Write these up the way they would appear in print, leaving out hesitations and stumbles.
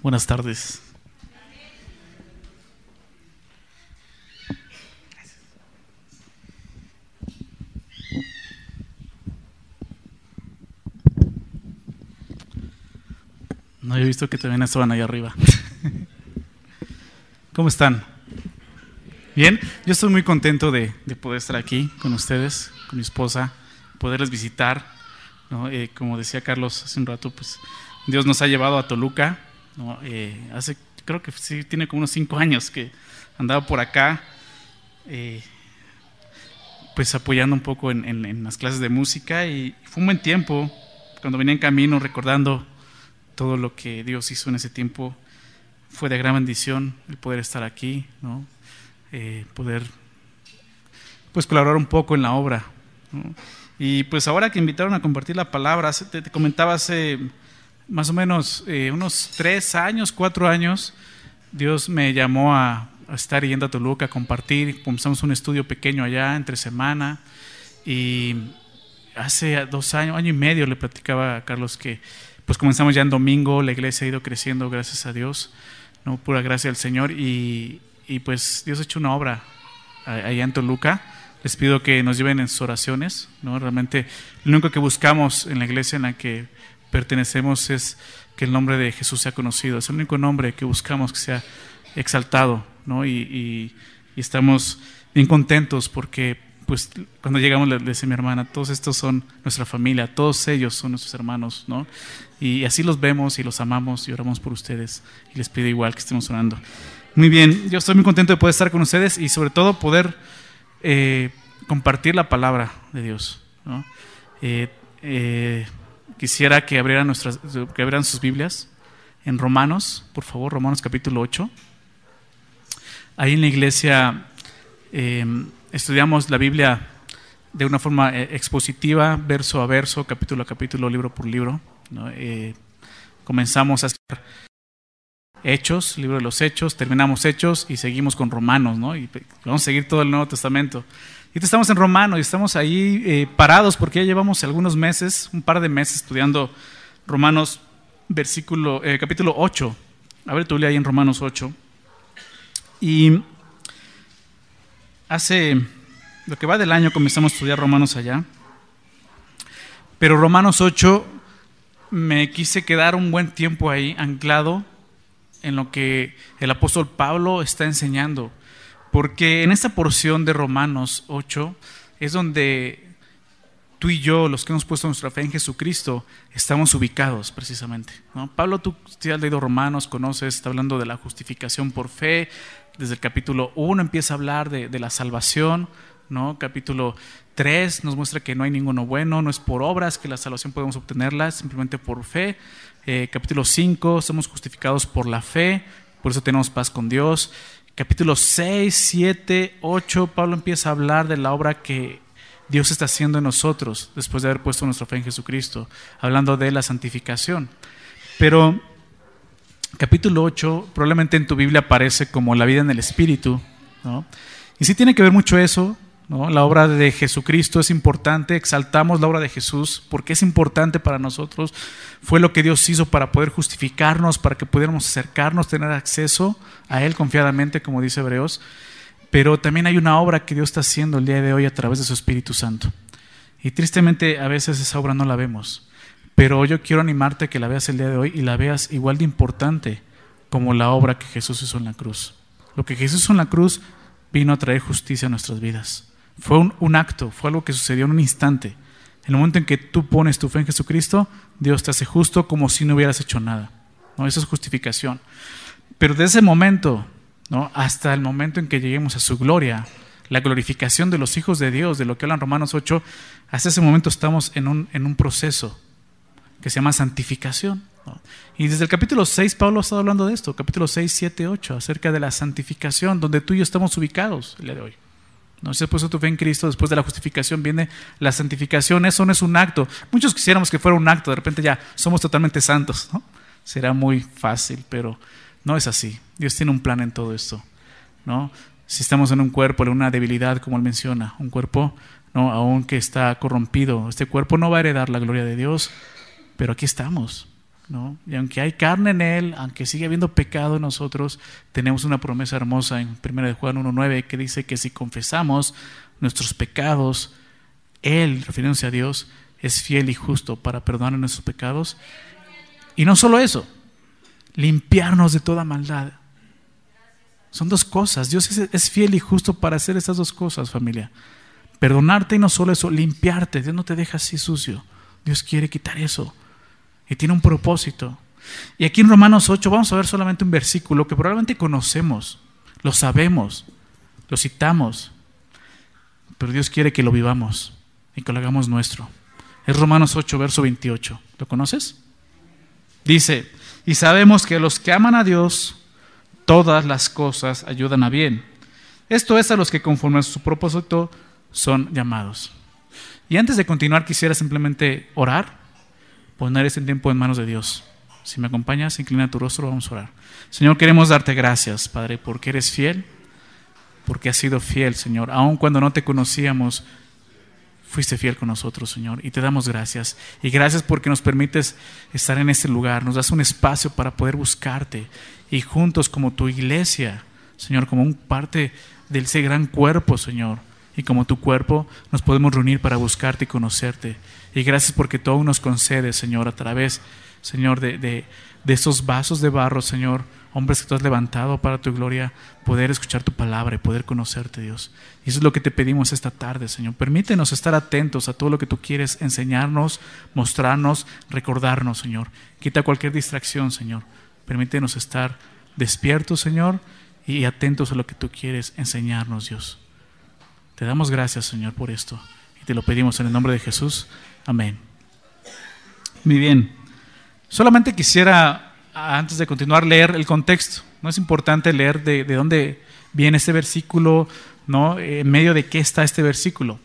Buenas tardes. No había visto que también estaban ahí arriba. ¿Cómo están? Bien, yo estoy muy contento de poder estar aquí con ustedes, con mi esposa, poderles visitar, ¿no? Como decía Carlos hace un rato, pues Dios nos ha llevado a Toluca, ¿no? Creo que sí, tiene como unos 5 años que andaba por acá, pues apoyando un poco en las clases de música, y fue un buen tiempo. Cuando venía en camino recordando todo lo que Dios hizo en ese tiempo, fue de gran bendición el poder estar aquí, ¿no? Poder pues colaborar un poco en la obra, ¿no? Y pues ahora que invitaron a compartir la palabra, te comentaba hace más o menos unos 3 años, 4 años, Dios me llamó a estar yendo a Toluca a compartir. Comenzamos un estudio pequeño allá entre semana, y hace 2 años, año y medio, le platicaba a Carlos que pues comenzamos ya en domingo. La iglesia ha ido creciendo, gracias a Dios, ¿no? Pura gracia del Señor, y pues Dios ha hecho una obra allá en Toluca. Les pido que nos lleven en sus oraciones, ¿no? Realmente lo único que buscamos en la iglesia en la que pertenecemos es que el nombre de Jesús sea conocido. Es el único nombre que buscamos que sea exaltado, ¿no? Y estamos bien contentos porque pues cuando llegamos le decía mi hermana, todos estos son nuestra familia, todos ellos son nuestros hermanos, ¿no? Y así los vemos y los amamos y oramos por ustedes, y les pido igual que estemos orando. Muy bien, yo estoy muy contento de poder estar con ustedes y sobre todo poder compartir la palabra de Dios, ¿no? Quisiera que abrieran sus Biblias en Romanos, por favor, Romanos capítulo 8. Ahí en la iglesia estudiamos la Biblia de una forma expositiva, verso a verso, capítulo a capítulo, libro por libro, ¿no? Comenzamos a estudiar Hechos, libro de los Hechos, terminamos Hechos y seguimos con Romanos, ¿no? Y vamos a seguir todo el Nuevo Testamento. Y estamos en Romanos y estamos ahí parados porque ya llevamos algunos meses, un par de meses estudiando Romanos capítulo 8. Abre tu Biblia ahí en Romanos 8. Y hace lo que va del año comenzamos a estudiar Romanos allá. Pero Romanos 8 me quise quedar un buen tiempo ahí anclado en lo que el apóstol Pablo está enseñando, porque en esta porción de Romanos 8 es donde tú y yo, los que hemos puesto nuestra fe en Jesucristo, estamos ubicados precisamente, ¿no? Pablo, tú si has leído Romanos, conoces, está hablando de la justificación por fe. Desde el capítulo 1 empieza a hablar de la salvación, ¿no? Capítulo 3 nos muestra que no hay ninguno bueno, no es por obras que la salvación podemos obtenerla, simplemente por fe. Capítulo 5, somos justificados por la fe, por eso tenemos paz con Dios. Capítulo 6, 7, 8, Pablo empieza a hablar de la obra que Dios está haciendo en nosotros después de haber puesto nuestra fe en Jesucristo, hablando de la santificación. Pero capítulo 8 probablemente en tu Biblia aparece como la vida en el Espíritu, ¿no? Y sí tiene que ver mucho eso, ¿no? La obra de Jesucristo es importante, exaltamos la obra de Jesús porque es importante para nosotros. Fue lo que Dios hizo para poder justificarnos, para que pudiéramos acercarnos, tener acceso a Él confiadamente, como dice Hebreos. Pero también hay una obra que Dios está haciendo el día de hoy a través de su Espíritu Santo. Y tristemente a veces esa obra no la vemos. Pero yo quiero animarte a que la veas el día de hoy y la veas igual de importante como la obra que Jesús hizo en la cruz. Lo que Jesús hizo en la cruz vino a traer justicia a nuestras vidas. Fue un acto, fue algo que sucedió en un instante. En el momento en que tú pones tu fe en Jesucristo, Dios te hace justo como si no hubieras hecho nada, ¿no? Eso es justificación. Pero de ese momento, ¿no?, hasta el momento en que lleguemos a su gloria, la glorificación de los hijos de Dios, de lo que hablan Romanos 8, hasta ese momento estamos en un proceso que se llama santificación, ¿no? Y desde el capítulo 6 Pablo ha estado hablando de esto, capítulo 6, 7, 8, acerca de la santificación, donde tú y yo estamos ubicados el día de hoy. No se ha puesto tu fe en Cristo, después de la justificación viene la santificación. Eso no es un acto. Muchos quisiéramos que fuera un acto, de repente ya somos totalmente santos, ¿no? Será muy fácil, pero no es así. Dios tiene un plan en todo esto, ¿no? Si estamos en un cuerpo, en una debilidad, como él menciona, un cuerpo, ¿no?, aún que está corrompido, este cuerpo no va a heredar la gloria de Dios, pero aquí estamos, ¿no? Y aunque hay carne en él, aunque sigue habiendo pecado en nosotros, tenemos una promesa hermosa en 1 Juan 1:9 que dice que si confesamos nuestros pecados, Él, refiriéndose a Dios, es fiel y justo para perdonar nuestros pecados. Y no solo eso, limpiarnos de toda maldad. Son dos cosas. Dios es fiel y justo para hacer esas dos cosas, familia. Perdonarte y no solo eso, limpiarte. Dios no te deja así sucio. Dios quiere quitar eso. Y tiene un propósito. Y aquí en Romanos 8 vamos a ver solamente un versículo que probablemente conocemos, lo sabemos, lo citamos, pero Dios quiere que lo vivamos y que lo hagamos nuestro. Es Romanos 8, verso 28. ¿Lo conoces? Dice, y sabemos que a los que aman a Dios, todas las cosas ayudan a bien. Esto es a los que conforme a su propósito son llamados. Y antes de continuar quisiera simplemente orar, poner este tiempo en manos de Dios. Si me acompañas, inclina tu rostro, vamos a orar. Señor, queremos darte gracias, Padre, porque eres fiel, porque has sido fiel, Señor. Aun cuando no te conocíamos, fuiste fiel con nosotros, Señor, y te damos gracias. Y gracias porque nos permites estar en este lugar, nos das un espacio para poder buscarte y juntos como tu iglesia, Señor, como un parte de ese gran cuerpo, Señor, y como tu cuerpo nos podemos reunir para buscarte y conocerte. Y gracias porque tú aún nos concedes, Señor, a través, Señor, de esos vasos de barro, Señor, hombres que tú has levantado para tu gloria, poder escuchar tu palabra y poder conocerte, Dios. Y eso es lo que te pedimos esta tarde, Señor. Permítenos estar atentos a todo lo que tú quieres enseñarnos, mostrarnos, recordarnos, Señor. Quita cualquier distracción, Señor. Permítenos estar despiertos, Señor, y atentos a lo que tú quieres enseñarnos, Dios. Te damos gracias, Señor, por esto. Y te lo pedimos en el nombre de Jesús. Amén. Muy bien. Solamente quisiera, antes de continuar, leer el contexto. No es importante leer de dónde viene este versículo, ¿no? En medio de qué está este versículo.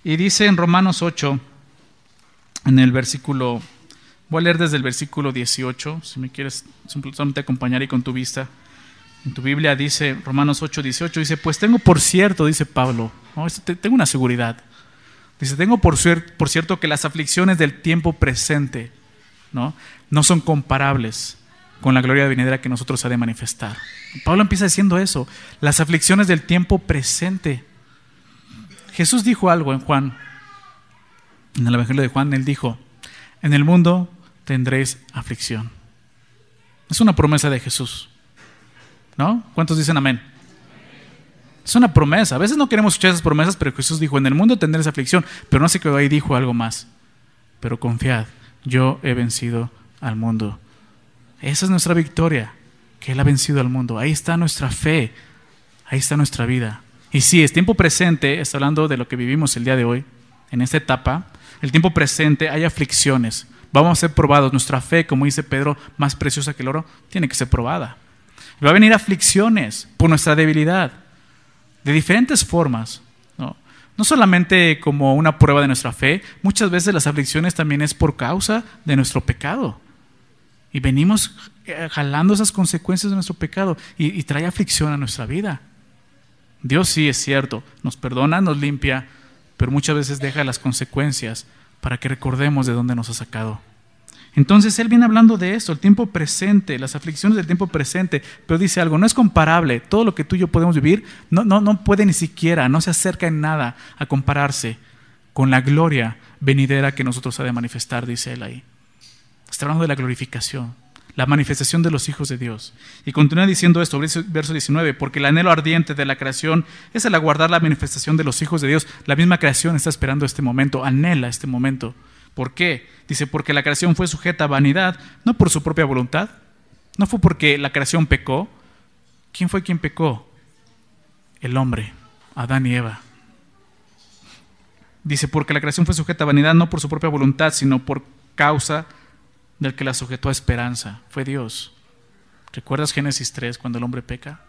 Y dice en Romanos 8, en el versículo, voy a leer desde el versículo 18, si me quieres simplemente acompañar y con tu vista. En tu Biblia dice, Romanos 8, 18, dice, pues tengo por cierto, dice Pablo, ¿no? Tengo una seguridad. Dice, tengo por cierto que las aflicciones del tiempo presente, no son comparables con la gloria venidera que nosotros ha de manifestar. Pablo empieza diciendo eso, las aflicciones del tiempo presente. Jesús dijo algo en Juan, en el Evangelio de Juan, él dijo, en el mundo tendréis aflicción. Es una promesa de Jesús, ¿no? ¿Cuántos dicen amén? Es una promesa. A veces no queremos escuchar esas promesas, pero Jesús dijo, en el mundo tendréis aflicción, pero no se quedó ahí, dijo algo más. Pero confiad, yo he vencido al mundo. Esa es nuestra victoria, que Él ha vencido al mundo. Ahí está nuestra fe, ahí está nuestra vida. Y sí, es tiempo presente, está hablando de lo que vivimos el día de hoy, en esta etapa. El tiempo presente, hay aflicciones. Vamos a ser probados. Nuestra fe, como dice Pedro, más preciosa que el oro, tiene que ser probada. Va a venir aflicciones por nuestra debilidad, de diferentes formas, ¿no? No solamente como una prueba de nuestra fe, muchas veces las aflicciones también es por causa de nuestro pecado. Y venimos jalando esas consecuencias de nuestro pecado y trae aflicción a nuestra vida. Dios sí es cierto, nos perdona, nos limpia, pero muchas veces deja las consecuencias para que recordemos de dónde nos ha sacado. Entonces Él viene hablando de esto, el tiempo presente, las aflicciones del tiempo presente, pero dice algo, no es comparable, todo lo que tú y yo podemos vivir no puede ni siquiera, no se acerca en nada a compararse con la gloria venidera que nosotros ha de manifestar, dice Él ahí. Está hablando de la glorificación, la manifestación de los hijos de Dios. Y continúa diciendo esto, verso 19, porque el anhelo ardiente de la creación es el aguardar la manifestación de los hijos de Dios. La misma creación está esperando este momento, anhela este momento. ¿Por qué? Dice, porque la creación fue sujeta a vanidad, no por su propia voluntad, no fue porque la creación pecó. ¿Quién fue quien pecó? El hombre, Adán y Eva. Dice, porque la creación fue sujeta a vanidad, no por su propia voluntad, sino por causa del que la sujetó a esperanza, fue Dios. ¿Recuerdas Génesis 3 cuando el hombre peca?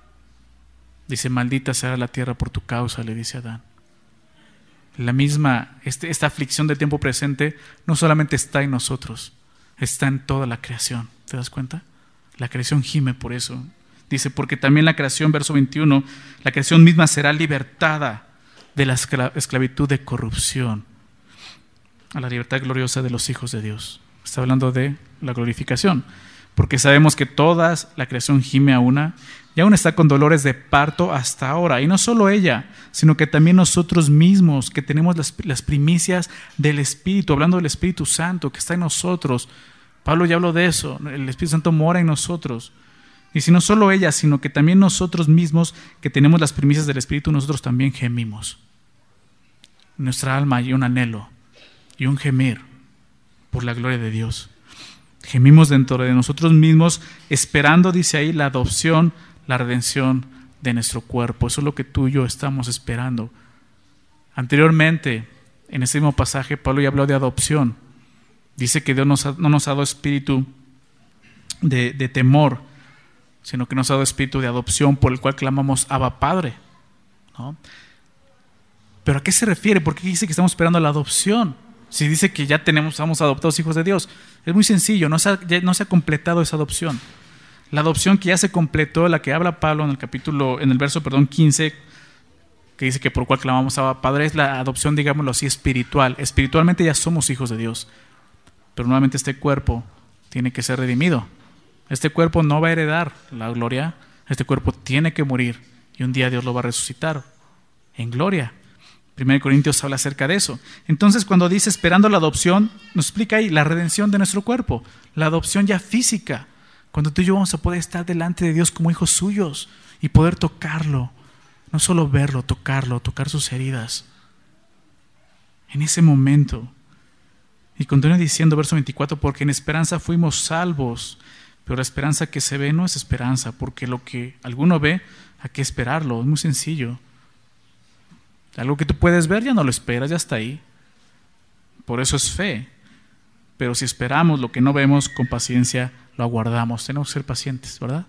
Dice, maldita será la tierra por tu causa, le dice Adán. La misma, esta aflicción del tiempo presente no solamente está en nosotros, está en toda la creación. ¿Te das cuenta? La creación gime por eso. Dice, porque también la creación, verso 21, la creación misma será libertada de la esclavitud de corrupción a la libertad gloriosa de los hijos de Dios. Está hablando de la glorificación. Porque sabemos que toda la creación gime a una y aún está con dolores de parto hasta ahora. Y no solo ella, sino que también nosotros mismos, que tenemos las primicias del Espíritu, hablando del Espíritu Santo que está en nosotros. Pablo ya habló de eso, el Espíritu Santo mora en nosotros. Y si no solo ella, sino que también nosotros mismos, que tenemos las primicias del Espíritu, nosotros también gemimos. En nuestra alma hay un anhelo y un gemir por la gloria de Dios. Gemimos dentro de nosotros mismos, esperando, dice ahí, la adopción, la redención de nuestro cuerpo. Eso es lo que tú y yo estamos esperando. Anteriormente, en este mismo pasaje, Pablo ya habló de adopción. Dice que Dios no nos ha dado espíritu de temor, sino que nos ha dado espíritu de adopción, por el cual clamamos Abba Padre, ¿no? ¿Pero a qué se refiere? ¿Por qué dice que estamos esperando la adopción? Si dice que ya estamos adoptados hijos de Dios. Es muy sencillo, no se ha completado esa adopción. La adopción que ya se completó, la que habla Pablo en el verso 15, que dice que por cual clamamos a Padre, es la adopción, digámoslo así, espiritual. Espiritualmente ya somos hijos de Dios, pero nuevamente este cuerpo tiene que ser redimido. Este cuerpo no va a heredar la gloria, este cuerpo tiene que morir y un día Dios lo va a resucitar en gloria. 1 Corintios habla acerca de eso. Entonces, cuando dice esperando la adopción, nos explica ahí la redención de nuestro cuerpo, la adopción ya física, cuando tú y yo vamos a poder estar delante de Dios como hijos suyos y poder tocarlo, no solo verlo, tocar sus heridas. En ese momento. Y continúa diciendo, verso 24, porque en esperanza fuimos salvos, pero la esperanza que se ve no es esperanza, porque lo que alguno ve, hay que esperarlo, es muy sencillo. Algo que tú puedes ver ya no lo esperas, ya está ahí. Por eso es fe. Pero si esperamos lo que no vemos, con paciencia lo aguardamos. Tenemos que ser pacientes, ¿verdad?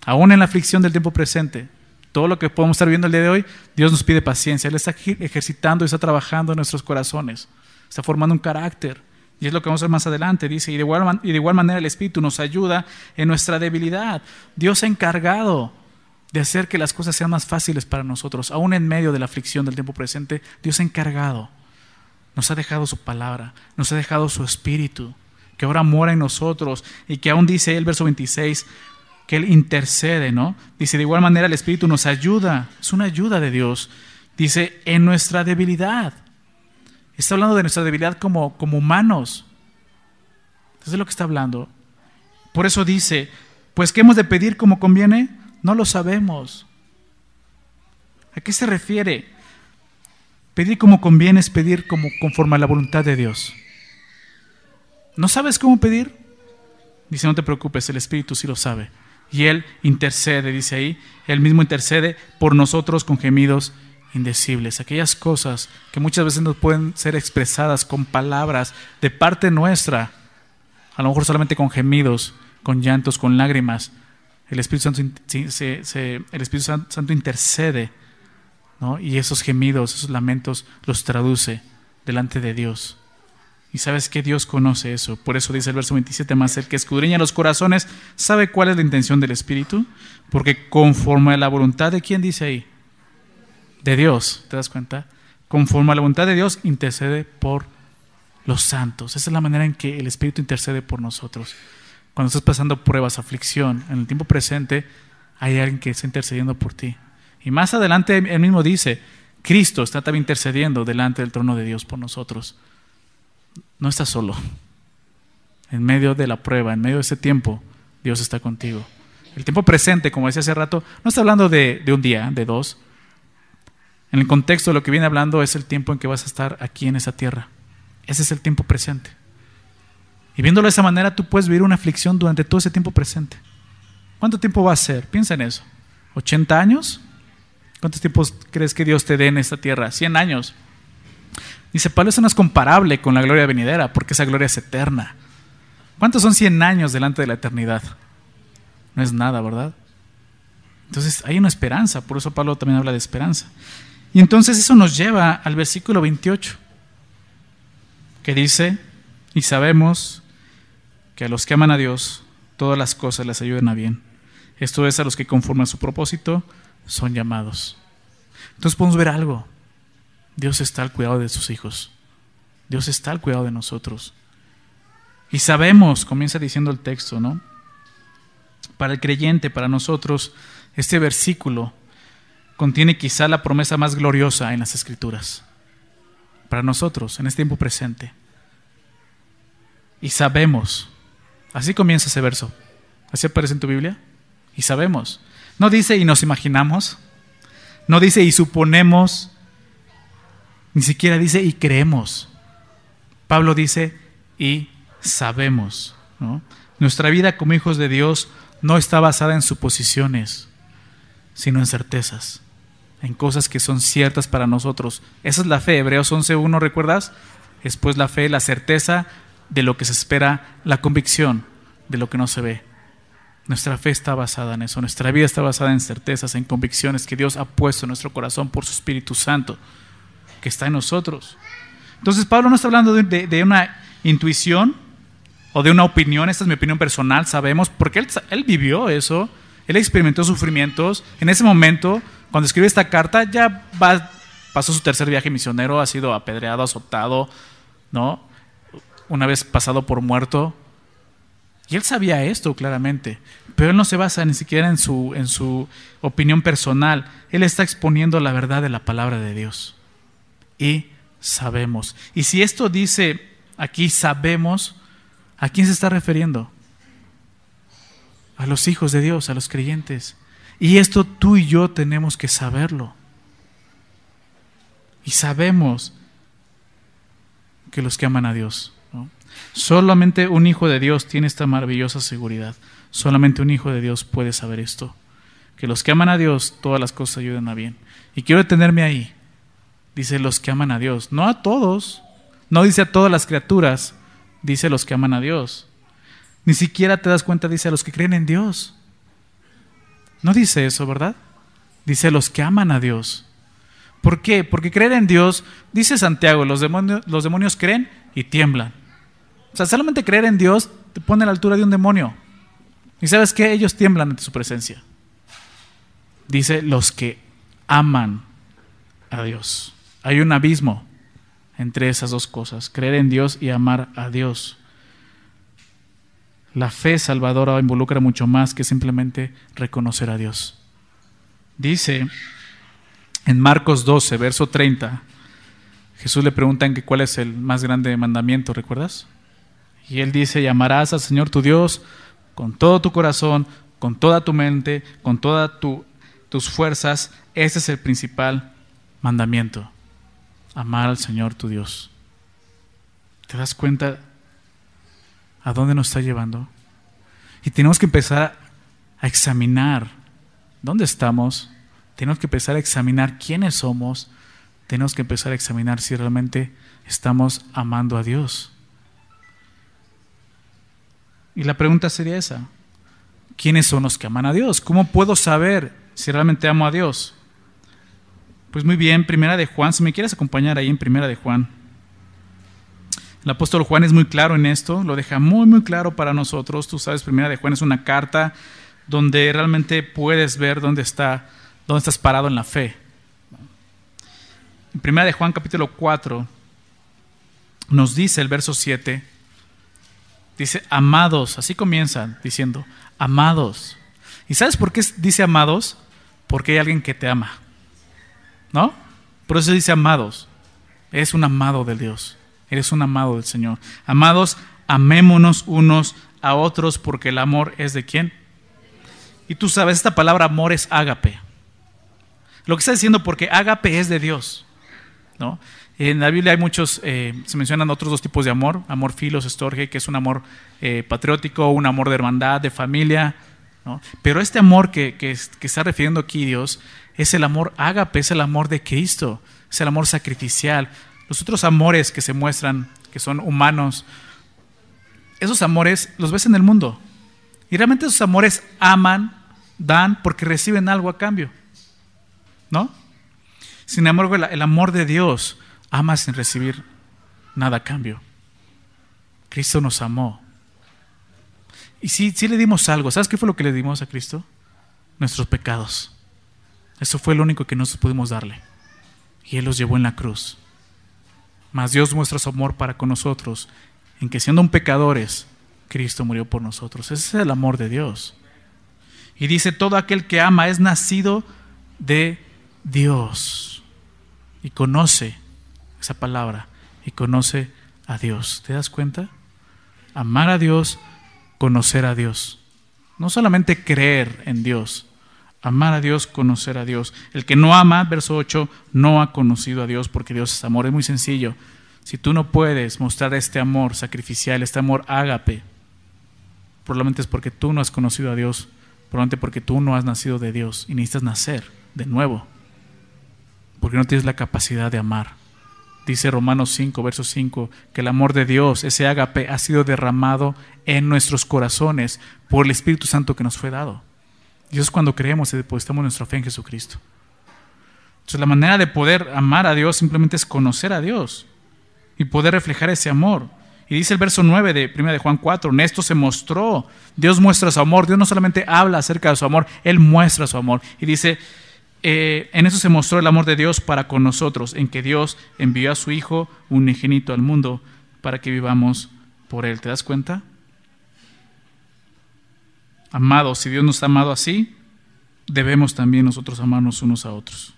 Aún en la aflicción del tiempo presente, todo lo que podemos estar viendo el día de hoy, Dios nos pide paciencia. Él está ejercitando y está trabajando en nuestros corazones. Está formando un carácter. Y es lo que vamos a ver más adelante. Dice, y de igual manera el Espíritu nos ayuda en nuestra debilidad. Dios se ha encargado de hacer que las cosas sean más fáciles para nosotros. Aún en medio de la aflicción del tiempo presente, Dios se ha encargado. Nos ha dejado su palabra, nos ha dejado su Espíritu, que ahora mora en nosotros y que aún dice el verso 26, que Él intercede, ¿no? Dice, de igual manera el Espíritu nos ayuda, es una ayuda de Dios. Dice, en nuestra debilidad. Está hablando de nuestra debilidad como humanos. Eso es lo que está hablando. Por eso dice, pues ¿qué hemos de pedir como conviene? No lo sabemos. ¿A qué se refiere? Pedir como conviene es pedir como conforme a la voluntad de Dios. ¿No sabes cómo pedir? Dice, no te preocupes, el Espíritu sí lo sabe. Y Él intercede, dice ahí, Él mismo intercede por nosotros con gemidos indecibles. Aquellas cosas que muchas veces no pueden ser expresadas con palabras de parte nuestra, a lo mejor solamente con gemidos, con llantos, con lágrimas. El Espíritu Santo intercede, ¿no? Y esos gemidos, esos lamentos los traduce delante de Dios. Y sabes que Dios conoce eso. Por eso dice el verso 27, más el que escudriña los corazones sabe cuál es la intención del Espíritu, porque conforme a la voluntad de ¿quién dice ahí? De Dios, ¿te das cuenta? Conforme a la voluntad de Dios intercede por los santos. Esa es la manera en que el Espíritu intercede por nosotros. Cuando estás pasando pruebas, aflicción, en el tiempo presente, hay alguien que está intercediendo por ti. Y más adelante él mismo dice, Cristo está también intercediendo delante del trono de Dios por nosotros. No estás solo. En medio de la prueba, en medio de ese tiempo, Dios está contigo. El tiempo presente, como decía hace rato, no está hablando de un día, de dos. En el contexto de lo que viene hablando es el tiempo en que vas a estar aquí en esa tierra. Ese es el tiempo presente. Y viéndolo de esa manera, tú puedes vivir una aflicción durante todo ese tiempo presente. ¿Cuánto tiempo va a ser? Piensa en eso. ¿80 años? ¿Cuántos tiempos crees que Dios te dé en esta tierra? 100 años. Dice Pablo, eso no es comparable con la gloria venidera, porque esa gloria es eterna. ¿Cuántos son 100 años delante de la eternidad? No es nada, ¿verdad? Entonces hay una esperanza, por eso Pablo también habla de esperanza. Y entonces eso nos lleva al versículo 28, que dice, y sabemos que a los que aman a Dios, todas las cosas les ayudan a bien. Esto es, a los que conforme a su propósito son llamados. Entonces podemos ver algo. Dios está al cuidado de sus hijos. Dios está al cuidado de nosotros. Y sabemos, comienza diciendo el texto, ¿no? Para el creyente, para nosotros, este versículo contiene quizá la promesa más gloriosa en las Escrituras. Para nosotros, en este tiempo presente. Y sabemos, así comienza ese verso. ¿Así aparece en tu Biblia? Y sabemos. No dice y nos imaginamos. No dice y suponemos. Ni siquiera dice y creemos. Pablo dice y sabemos, ¿no? Nuestra vida como hijos de Dios no está basada en suposiciones, sino en certezas, en cosas que son ciertas para nosotros. Esa es la fe. Hebreos 11:1, ¿recuerdas? Después la fe, la certeza de lo que se espera, la convicción de lo que no se ve. Nuestra fe está basada en eso. Nuestra vida está basada en certezas, en convicciones que Dios ha puesto en nuestro corazón por su Espíritu Santo que está en nosotros. Entonces Pablo no está hablando de una intuición o de una opinión. Esta es mi opinión personal, sabemos, porque él vivió eso. Él experimentó sufrimientos. En ese momento, cuando escribe esta carta, ya pasó su tercer viaje misionero, ha sido apedreado, azotado, ¿no? Una vez pasado por muerto. Y él sabía esto claramente, pero él no se basa ni siquiera en su opinión personal. Él está exponiendo la verdad de la palabra de Dios. Y sabemos. Y si esto dice aquí sabemos, ¿a quién se está refiriendo? A los hijos de Dios, a los creyentes. Y esto tú y yo tenemos que saberlo. Y sabemos que los que aman a Dios, ¿no? Solamente un hijo de Dios tiene esta maravillosa seguridad. Solamente un hijo de Dios puede saber esto. Que los que aman a Dios, todas las cosas ayudan a bien. Y quiero detenerme ahí. Dice los que aman a Dios. No a todos. No dice a todas las criaturas. Dice los que aman a Dios. Ni siquiera te das cuenta, dice a los que creen en Dios. No dice eso, ¿verdad? Dice los que aman a Dios. ¿Por qué? Porque creer en Dios, dice Santiago, los demonios creen y tiemblan. O sea, solamente creer en Dios te pone a la altura de un demonio. ¿Y sabes qué? Ellos tiemblan ante su presencia. Dice los que aman a Dios. Hay un abismo entre esas dos cosas, creer en Dios y amar a Dios. La fe salvadora involucra mucho más que simplemente reconocer a Dios. Dice en Marcos 12, verso 30, Jesús le preguntan que cuál es el más grande mandamiento, ¿recuerdas? Y él dice, y amarás al Señor tu Dios con todo tu corazón, con toda tu mente, con todas tus fuerzas. Ese es el principal mandamiento. Amar al Señor tu Dios. ¿Te das cuenta a dónde nos está llevando? Y tenemos que empezar a examinar dónde estamos. Tenemos que empezar a examinar quiénes somos. Tenemos que empezar a examinar si realmente estamos amando a Dios. Y la pregunta sería esa: ¿quiénes son los que aman a Dios? ¿Cómo puedo saber si realmente amo a Dios? Pues muy bien, Primera de Juan, si me quieres acompañar ahí en Primera de Juan. El apóstol Juan es muy claro en esto, lo deja muy muy claro para nosotros. Tú sabes, Primera de Juan es una carta donde realmente puedes ver dónde estás parado en la fe. En Primera de Juan capítulo 4 nos dice el verso 7, dice amados, así comienza diciendo amados. ¿Y sabes por qué dice amados? Porque hay alguien que te ama, ¿no? Por eso dice amados. Eres un amado de Dios. Eres un amado del Señor. Amados, amémonos unos a otros, porque el amor es ¿de quién? Y tú sabes, esta palabra amor es ágape. Lo que está diciendo, porque ágape es de Dios, ¿no? En la Biblia hay muchos, se mencionan otros dos tipos de amor. Amor filos, estorge, que es un amor patriótico, un amor de hermandad, de familia, ¿no? Pero este amor que está refiriendo aquí Dios es el amor ágape, es el amor de Cristo, es el amor sacrificial. Los otros amores que se muestran, que son humanos, esos amores los ves en el mundo. Y realmente esos amores aman, dan porque reciben algo a cambio, ¿no? Sin embargo, el amor de Dios ama sin recibir nada a cambio. Cristo nos amó. Y sí le dimos algo. ¿Sabes qué fue lo que le dimos a Cristo? Nuestros pecados. Eso fue lo único que nosotros pudimos darle. Y Él los llevó en la cruz. Mas Dios muestra su amor para con nosotros en que siendo pecadores, Cristo murió por nosotros. Ese es el amor de Dios. Y dice, todo aquel que ama es nacido de Dios. Y conoce esa palabra, y conoce a Dios. ¿Te das cuenta? Amar a Dios, conocer a Dios. No solamente creer en Dios, amar a Dios, conocer a Dios. El que no ama, verso 8, no ha conocido a Dios, porque Dios es amor. Es muy sencillo. Si tú no puedes mostrar este amor sacrificial, este amor ágape, probablemente es porque tú no has conocido a Dios, probablemente porque tú no has nacido de Dios y necesitas nacer de nuevo, porque no tienes la capacidad de amar. Dice Romanos 5, verso 5, que el amor de Dios, ese ágape, ha sido derramado en nuestros corazones por el Espíritu Santo que nos fue dado. Y eso es cuando creemos y depositamos nuestra fe en Jesucristo. Entonces la manera de poder amar a Dios simplemente es conocer a Dios y poder reflejar ese amor. Y dice el verso 9 de 1 de Juan 4, en esto se mostró, Dios muestra su amor. Dios no solamente habla acerca de su amor, Él muestra su amor. Y dice, en eso se mostró el amor de Dios para con nosotros, en que Dios envió a su Hijo unigénito al mundo para que vivamos por Él. ¿Te das cuenta? Amados, si Dios nos ha amado así, debemos también nosotros amarnos unos a otros.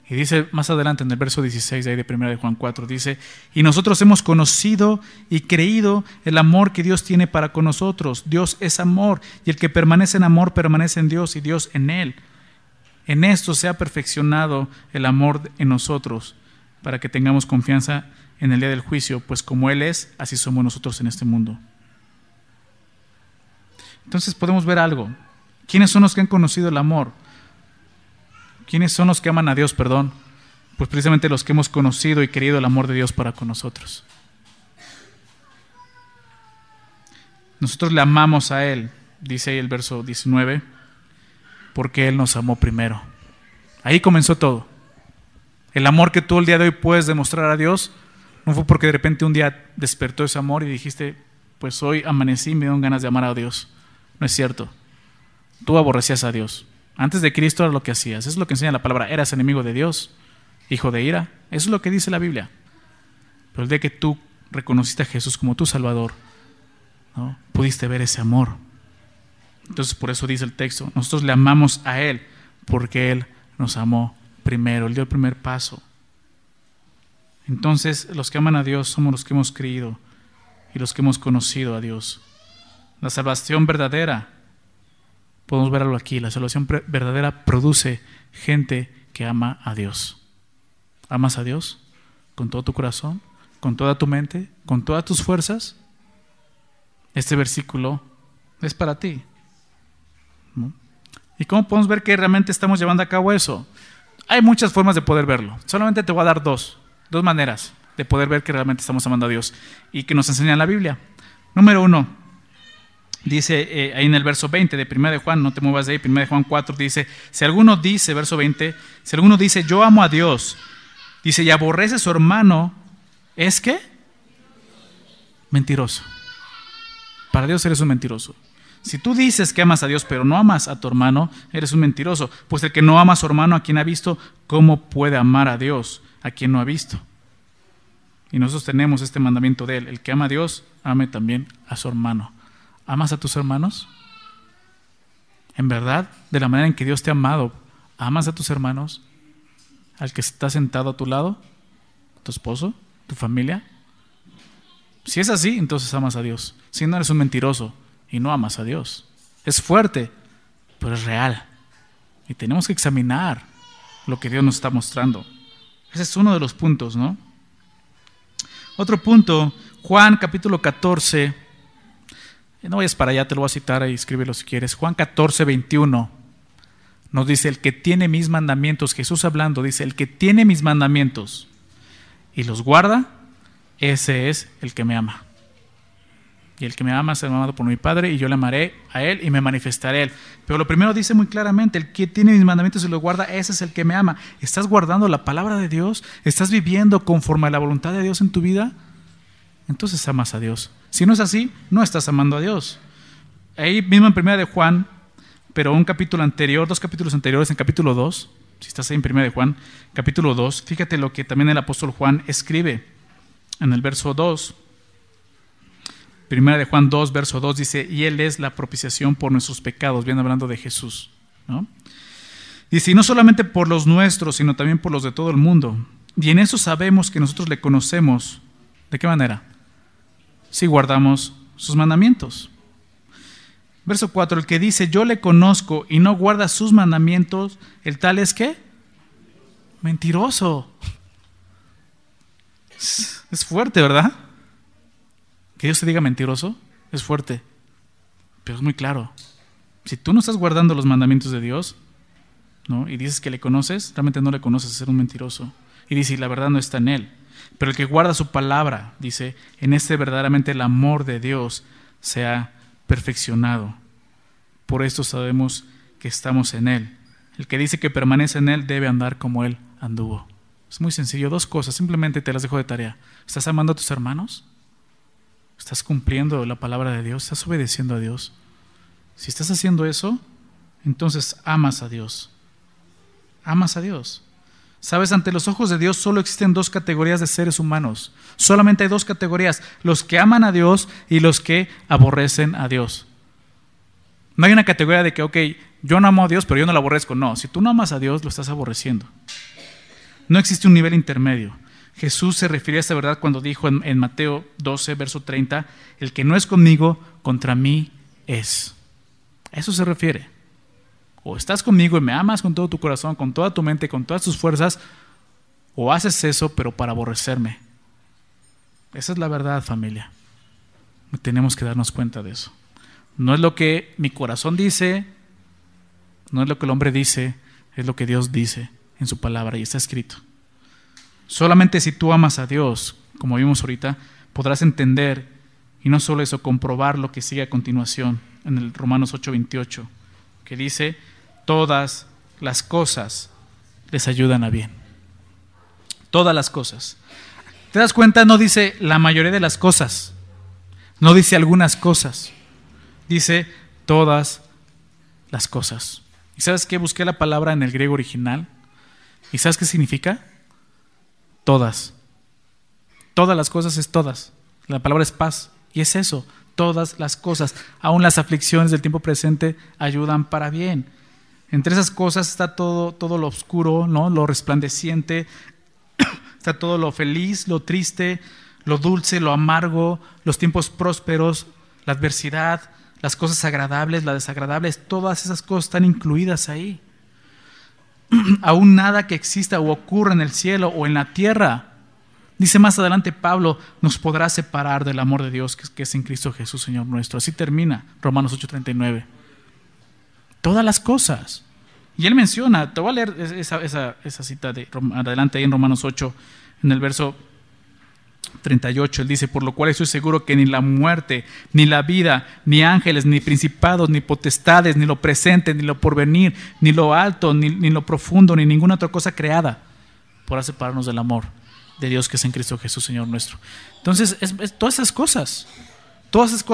Y dice más adelante en el verso 16 de ahí de 1 de Juan 4, dice, y nosotros hemos conocido y creído el amor que Dios tiene para con nosotros. Dios es amor, y el que permanece en amor permanece en Dios y Dios en él. En esto se ha perfeccionado el amor en nosotros, para que tengamos confianza en el día del juicio, pues como Él es, así somos nosotros en este mundo. Entonces podemos ver algo. ¿Quiénes son los que han conocido el amor? ¿Quiénes son los que aman a Dios, perdón? Pues precisamente los que hemos conocido y querido el amor de Dios para con nosotros. Nosotros le amamos a Él, dice ahí el verso 19, porque Él nos amó primero. Ahí comenzó todo. El amor que tú el día de hoy puedes demostrar a Dios no fue porque de repente un día despertó ese amor y dijiste, pues hoy amanecí y me dieron ganas de amar a Dios. No es cierto. Tú aborrecías a Dios. Antes de Cristo era lo que hacías. Eso es lo que enseña la palabra. Eras enemigo de Dios, hijo de ira. Eso es lo que dice la Biblia. Pero el día que tú reconociste a Jesús como tu Salvador, ¿no?, pudiste ver ese amor. Entonces por eso dice el texto, nosotros le amamos a Él porque Él nos amó primero. Él dio el primer paso. Entonces los que aman a Dios somos los que hemos creído y los que hemos conocido a Dios. La salvación verdadera, podemos verlo aquí, la salvación verdadera produce gente que ama a Dios. ¿Amas a Dios con todo tu corazón, con toda tu mente, con todas tus fuerzas? Este versículo es para ti, ¿no? ¿Y cómo podemos ver que realmente estamos llevando a cabo eso? Hay muchas formas de poder verlo. Solamente te voy a dar dos maneras de poder ver que realmente estamos amando a Dios y que nos enseña la Biblia. Número 1, dice ahí en el verso 20 de 1 de Juan, no te muevas de ahí, 1 de Juan 4, dice, si alguno dice, verso 20, si alguno dice, yo amo a Dios, dice, y aborrece a su hermano, ¿es qué? Mentiroso. Para Dios eres un mentiroso. Si tú dices que amas a Dios, pero no amas a tu hermano, eres un mentiroso. Pues el que no ama a su hermano, a quien ha visto, ¿cómo puede amar a Dios, a quien no ha visto? Y nosotros tenemos este mandamiento de Él, el que ama a Dios, ame también a su hermano. ¿Amas a tus hermanos? ¿En verdad? De la manera en que Dios te ha amado, ¿amas a tus hermanos? ¿Al que está sentado a tu lado? ¿Tu esposo? ¿Tu familia? Si es así, entonces amas a Dios. Si no, eres un mentiroso y no amas a Dios. Es fuerte, pero es real. Y tenemos que examinar lo que Dios nos está mostrando. Ese es uno de los puntos, ¿no? Otro punto, Juan capítulo 14. No vayas para allá, te lo voy a citar y escríbelo si quieres. Juan 14, 21 nos dice, el que tiene mis mandamientos, Jesús hablando, dice, el que tiene mis mandamientos y los guarda, ese es el que me ama. Y el que me ama será amado por mi Padre, y yo le amaré a Él y me manifestaré a Él. Pero lo primero dice muy claramente, el que tiene mis mandamientos y los guarda, ese es el que me ama. ¿Estás guardando la palabra de Dios? ¿Estás viviendo conforme a la voluntad de Dios en tu vida? Entonces amas a Dios. Si no es así, no estás amando a Dios. Ahí mismo en 1 de Juan, pero un capítulo anterior, 2 capítulos anteriores, en capítulo 2, si estás ahí en 1 de Juan, capítulo 2, fíjate lo que también el apóstol Juan escribe. en el verso 2. Primera de Juan 2, verso 2 dice, y Él es la propiciación por nuestros pecados, bien hablando de Jesús, ¿no? Dice, y no solamente por los nuestros, sino también por los de todo el mundo. Y en eso sabemos que nosotros le conocemos. ¿De qué manera? Si guardamos sus mandamientos. Verso 4, el que dice, yo le conozco y no guarda sus mandamientos, el tal es ¿qué? Mentiroso. Es fuerte, ¿verdad? Que Dios te diga mentiroso es fuerte, pero es muy claro. Si tú no estás guardando los mandamientos de Dios, ¿no? Y dices que le conoces, realmente no le conoces, es ser un mentiroso. Y dice, y la verdad no está en él. Pero el que guarda su palabra, dice, en este verdaderamente el amor de Dios se ha perfeccionado. Por esto sabemos que estamos en él. El que dice que permanece en él debe andar como él anduvo. Es muy sencillo, dos cosas, simplemente te las dejo de tarea. ¿Estás amando a tus hermanos? ¿Estás cumpliendo la palabra de Dios? ¿Estás obedeciendo a Dios? Si estás haciendo eso, entonces amas a Dios. Amas a Dios. Sabes, ante los ojos de Dios solo existen dos categorías de seres humanos. Solamente hay dos categorías, los que aman a Dios y los que aborrecen a Dios. No hay una categoría de que, ok, yo no amo a Dios, pero yo no lo aborrezco. No, si tú no amas a Dios, lo estás aborreciendo. No existe un nivel intermedio. Jesús se refiere a esta verdad cuando dijo en Mateo 12, verso 30, el que no es conmigo, contra mí es. A eso se refiere. O estás conmigo y me amas con todo tu corazón, con toda tu mente, con todas tus fuerzas, o haces eso, pero para aborrecerme. Esa es la verdad, familia. Tenemos que darnos cuenta de eso. No es lo que mi corazón dice, no es lo que el hombre dice, es lo que Dios dice en su palabra y está escrito. Solamente si tú amas a Dios, como vimos ahorita, podrás entender, y no solo eso, comprobar lo que sigue a continuación en el Romanos 8:28, que dice, todas las cosas les ayudan a bien. Todas las cosas. ¿Te das cuenta? No dice la mayoría de las cosas, no dice algunas cosas, dice todas las cosas. ¿Y sabes qué? Busqué la palabra en el griego original, ¿y sabes qué significa? Todas. Todas las cosas es todas. La palabra es paz. Y es eso. Todas las cosas. Aún las aflicciones del tiempo presente ayudan para bien. Entre esas cosas está todo lo oscuro, ¿no? Lo resplandeciente. Está todo lo feliz, lo triste, lo dulce, lo amargo, los tiempos prósperos, la adversidad, las cosas agradables, las desagradables. Todas esas cosas están incluidas ahí. Aún nada que exista o ocurra en el cielo o en la tierra, dice más adelante Pablo, nos podrá separar del amor de Dios que es en Cristo Jesús, Señor nuestro. Así termina Romanos 8:39. Todas las cosas. Y él menciona, te voy a leer esa cita de adelante ahí en Romanos 8, en el verso 38, él dice, por lo cual estoy seguro que ni la muerte, ni la vida, ni ángeles, ni principados, ni potestades, ni lo presente, ni lo porvenir, ni lo alto, ni lo profundo, ni ninguna otra cosa creada podrá separarnos del amor de Dios que es en Cristo Jesús, Señor nuestro. Entonces, todas esas cosas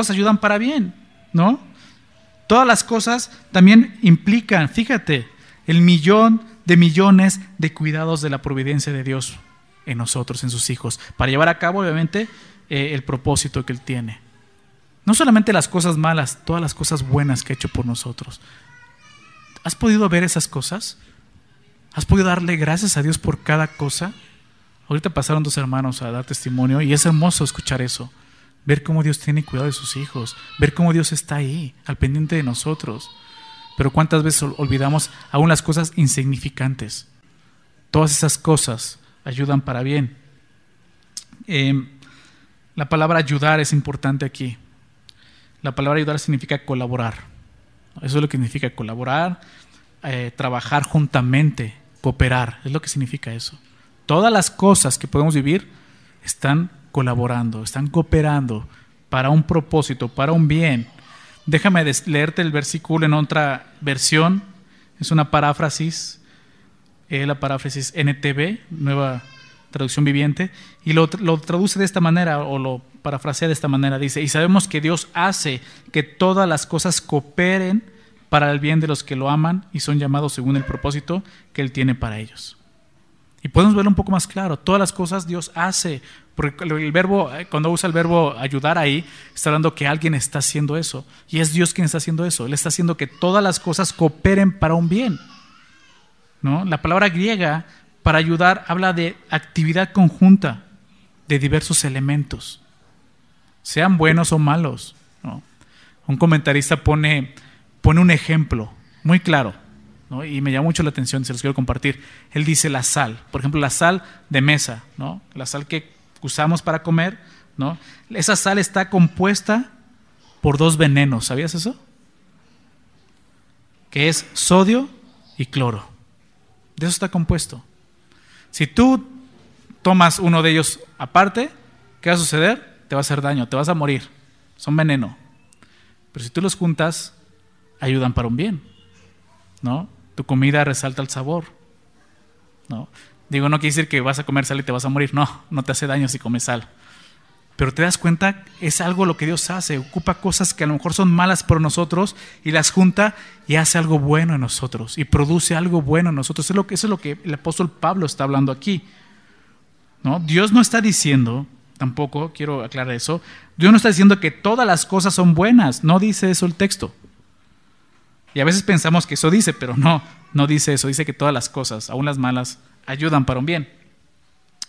ayudan para bien, ¿no? Todas las cosas también implican, fíjate, el millón de millones de cuidados de la providencia de Dios en nosotros, en sus hijos, para llevar a cabo obviamente el propósito que Él tiene. No solamente las cosas malas, todas las cosas buenas que ha hecho por nosotros. ¿Has podido ver esas cosas? ¿Has podido darle gracias a Dios por cada cosa? Ahorita pasaron dos hermanos a dar testimonio y es hermoso escuchar eso. Ver cómo Dios tiene cuidado de sus hijos, ver cómo Dios está ahí, al pendiente de nosotros. Pero cuántas veces olvidamos aún las cosas insignificantes. Todas esas cosas ayudan para bien. La palabra ayudar es importante aquí. La palabra ayudar significa colaborar. Eso es lo que significa colaborar, trabajar juntamente, cooperar. Es lo que significa eso. Todas las cosas que podemos vivir están colaborando, están cooperando para un propósito, para un bien. Déjame leerte el versículo en otra versión. Es una paráfrasis. La paráfrasis NTV, Nueva Traducción Viviente, y lo traduce de esta manera, o lo parafrasea de esta manera, dice, y sabemos que Dios hace que todas las cosas cooperen para el bien de los que lo aman y son llamados según el propósito que Él tiene para ellos. Y podemos verlo un poco más claro. Todas las cosas Dios hace. Porque el verbo, cuando usa el verbo ayudar ahí, está hablando que alguien está haciendo eso. Y es Dios quien está haciendo eso. Él está haciendo que todas las cosas cooperen para un bien, ¿no? La palabra griega para ayudar habla de actividad conjunta de diversos elementos, sean buenos o malos, ¿no? Un comentarista pone un ejemplo muy claro, ¿no? Y me llama mucho la atención, se los quiero compartir. Él dice la sal, por ejemplo, la sal de mesa, ¿no? La sal que usamos para comer, ¿no? Esa sal está compuesta por 2 venenos, ¿sabías eso? Que es sodio y cloro. De eso está compuesto. Si tú tomas uno de ellos aparte, ¿qué va a suceder? Te va a hacer daño, te vas a morir. Son veneno. Pero si tú los juntas, ayudan para un bien, ¿no? Tu comida resalta el sabor, ¿no? Digo, no quiere decir que vas a comer sal y te vas a morir. No, no te hace daño si comes sal. Pero te das cuenta, es algo lo que Dios hace. Ocupa cosas que a lo mejor son malas por nosotros y las junta y hace algo bueno en nosotros y produce algo bueno en nosotros. Eso es lo que el apóstol Pablo está hablando aquí, ¿no? Dios no está diciendo, tampoco quiero aclarar eso, Dios no está diciendo que todas las cosas son buenas. No dice eso el texto. Y a veces pensamos que eso dice, pero no dice eso. Dice que todas las cosas, aun las malas, ayudan para un bien.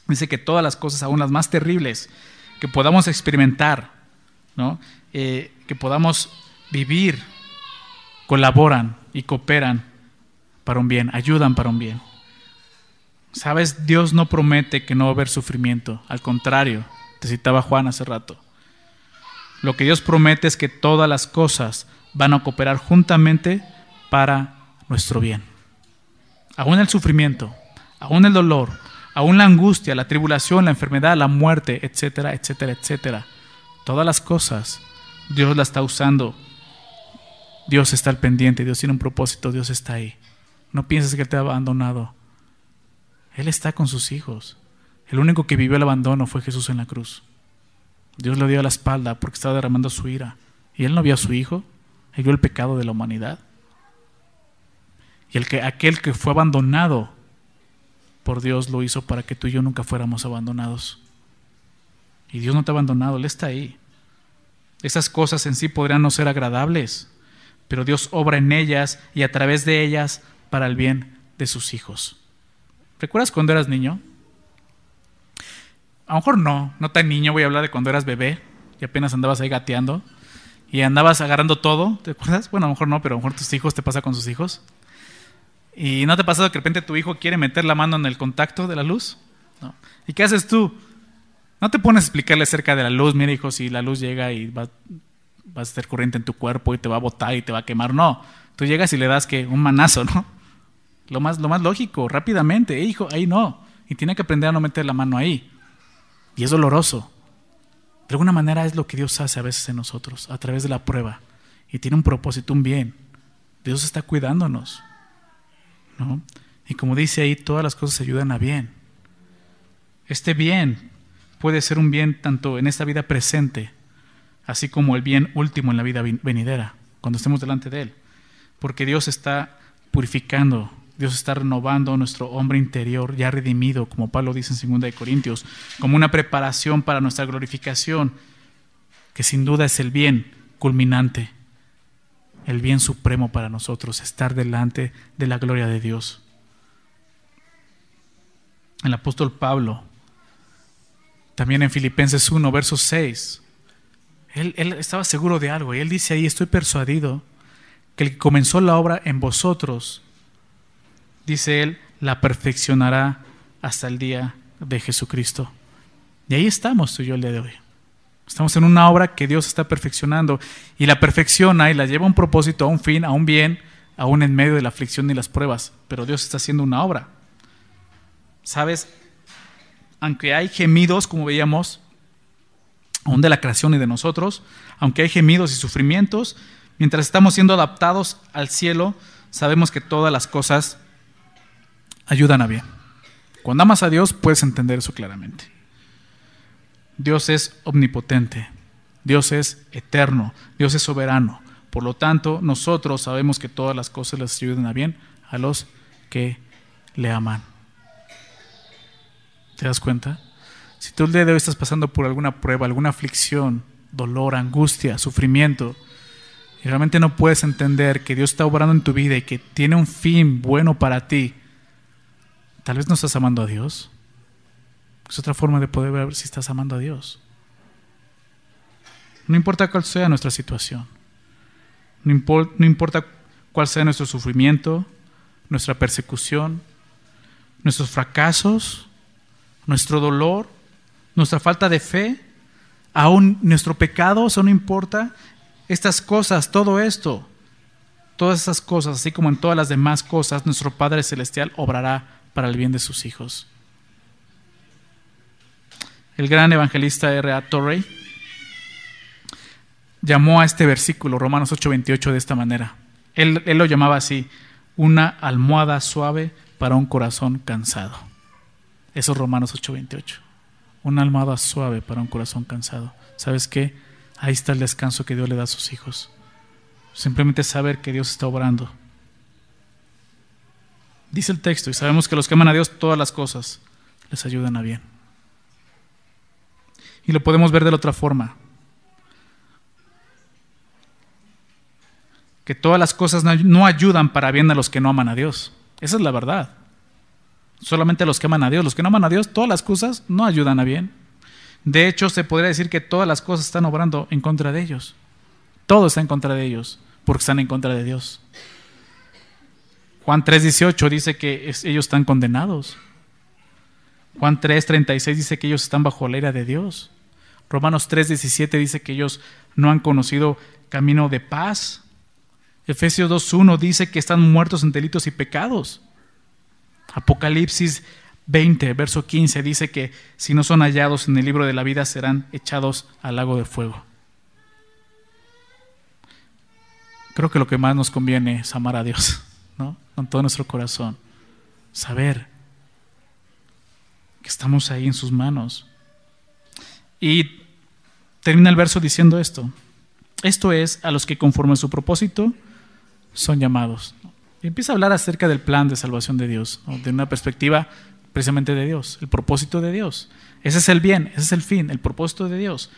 Dice que todas las cosas, aun las más terribles, que podamos experimentar, ¿no? Que podamos vivir, colaboran y cooperan para un bien, ayudan para un bien. ¿Sabes? Dios no promete que no va a haber sufrimiento. Al contrario, te citaba Juan hace rato. Lo que Dios promete es que todas las cosas van a cooperar juntamente para nuestro bien. Aún el sufrimiento, aún el dolor, aún la angustia, la tribulación, la enfermedad, la muerte, etcétera, etcétera, etcétera. Todas las cosas Dios las está usando. Dios está al pendiente, Dios tiene un propósito, Dios está ahí. No pienses que Él te ha abandonado. Él está con sus hijos. El único que vivió el abandono fue Jesús en la cruz. Dios le dio la espalda porque estaba derramando su ira. Y Él no vio a su hijo, Él vio el pecado de la humanidad. Y aquel que fue abandonado por Dios lo hizo para que tú y yo nunca fuéramos abandonados. Y Dios no te ha abandonado, Él está ahí. Esas cosas en sí podrían no ser agradables, pero Dios obra en ellas y a través de ellas para el bien de sus hijos. ¿Recuerdas cuando eras niño? A lo mejor no tan niño, voy a hablar de cuando eras bebé y apenas andabas ahí gateando y andabas agarrando todo, ¿te acuerdas? Bueno, a lo mejor no, pero a lo mejor tus hijos, te pasa con sus hijos. ¿Y no te ha pasado que de repente tu hijo quiere meter la mano en el contacto de la luz? ¿No? ¿Y qué haces tú? No te pones a explicarle acerca de la luz, mira hijo, si la luz llega y va a hacer corriente en tu cuerpo y te va a botar y te va a quemar. No, tú llegas y le das un manazo, ¿no? Lo más lógico, rápidamente, hijo, ahí no. Y tiene que aprender a no meter la mano ahí. Y es doloroso. De alguna manera es lo que Dios hace a veces en nosotros, a través de la prueba. Y tiene un propósito, un bien. Dios está cuidándonos, ¿no? Y como dice ahí, todas las cosas ayudan a bien. Este bien puede ser un bien tanto en esta vida presente, así como el bien último en la vida venidera, cuando estemos delante de Él. Porque Dios está purificando, Dios está renovando nuestro hombre interior ya redimido, como Pablo dice en 2 Corintios, como una preparación para nuestra glorificación, que sin duda es el bien culminante, el bien supremo para nosotros, estar delante de la gloria de Dios. El apóstol Pablo, también en Filipenses 1, verso 6, él estaba seguro de algo, y él dice ahí, estoy persuadido que el que comenzó la obra en vosotros, dice él, la perfeccionará hasta el día de Jesucristo. Y ahí estamos tú y yo el día de hoy. Estamos en una obra que Dios está perfeccionando y la perfecciona y la lleva a un propósito, a un fin, a un bien, aún en medio de la aflicción y las pruebas. Pero Dios está haciendo una obra. ¿Sabes? Aunque hay gemidos, como veíamos, aún de la creación y de nosotros, aunque hay gemidos y sufrimientos, mientras estamos siendo adaptados al cielo, sabemos que todas las cosas ayudan a bien. Cuando amas a Dios, puedes entender eso claramente. Dios es omnipotente, Dios es eterno, Dios es soberano. Por lo tanto, nosotros sabemos que todas las cosas les ayudan a bien a los que le aman. ¿Te das cuenta? Si tú el día de hoy estás pasando por alguna prueba, alguna aflicción, dolor, angustia, sufrimiento, y realmente no puedes entender que Dios está obrando en tu vida y que tiene un fin bueno para ti, tal vez no estás amando a Dios. Es otra forma de poder ver si estás amando a Dios. No importa cuál sea nuestra situación, no importa cuál sea nuestro sufrimiento, nuestra persecución, nuestros fracasos, nuestro dolor, nuestra falta de fe, aún nuestro pecado, eso no importa. Estas cosas, todo esto, todas esas cosas, así como en todas las demás cosas, nuestro Padre Celestial obrará para el bien de sus hijos. El gran evangelista R.A. Torrey llamó a este versículo, Romanos 8:28, de esta manera. Él lo llamaba así: una almohada suave para un corazón cansado. Eso es Romanos 8:28. Una almohada suave para un corazón cansado. ¿Sabes qué? Ahí está el descanso que Dios le da a sus hijos. Simplemente saber que Dios está obrando. Dice el texto, y sabemos que los que aman a Dios, todas las cosas les ayudan a bien. Y lo podemos ver de la otra forma. Que todas las cosas no ayudan para bien a los que no aman a Dios. Esa es la verdad. Solamente a los que aman a Dios. Los que no aman a Dios, todas las cosas no ayudan a bien. De hecho, se podría decir que todas las cosas están obrando en contra de ellos. Todo está en contra de ellos, porque están en contra de Dios. Juan 3:18 dice que ellos están condenados. Juan 3:36 dice que ellos están bajo la ira de Dios. Romanos 3:17 dice que ellos no han conocido camino de paz. Efesios 2:1 dice que están muertos en delitos y pecados. Apocalipsis 20, verso 15 dice que si no son hallados en el libro de la vida serán echados al lago de fuego. Creo que lo que más nos conviene es amar a Dios, ¿no? Con todo nuestro corazón. Saber que estamos ahí en sus manos. Y termina el verso diciendo esto: esto es a los que conforme a su propósito son llamados. Y empieza a hablar acerca del plan de salvación de Dios, ¿no? De una perspectiva precisamente de Dios, el propósito de Dios. Ese es el bien, ese es el fin, el propósito de Dios.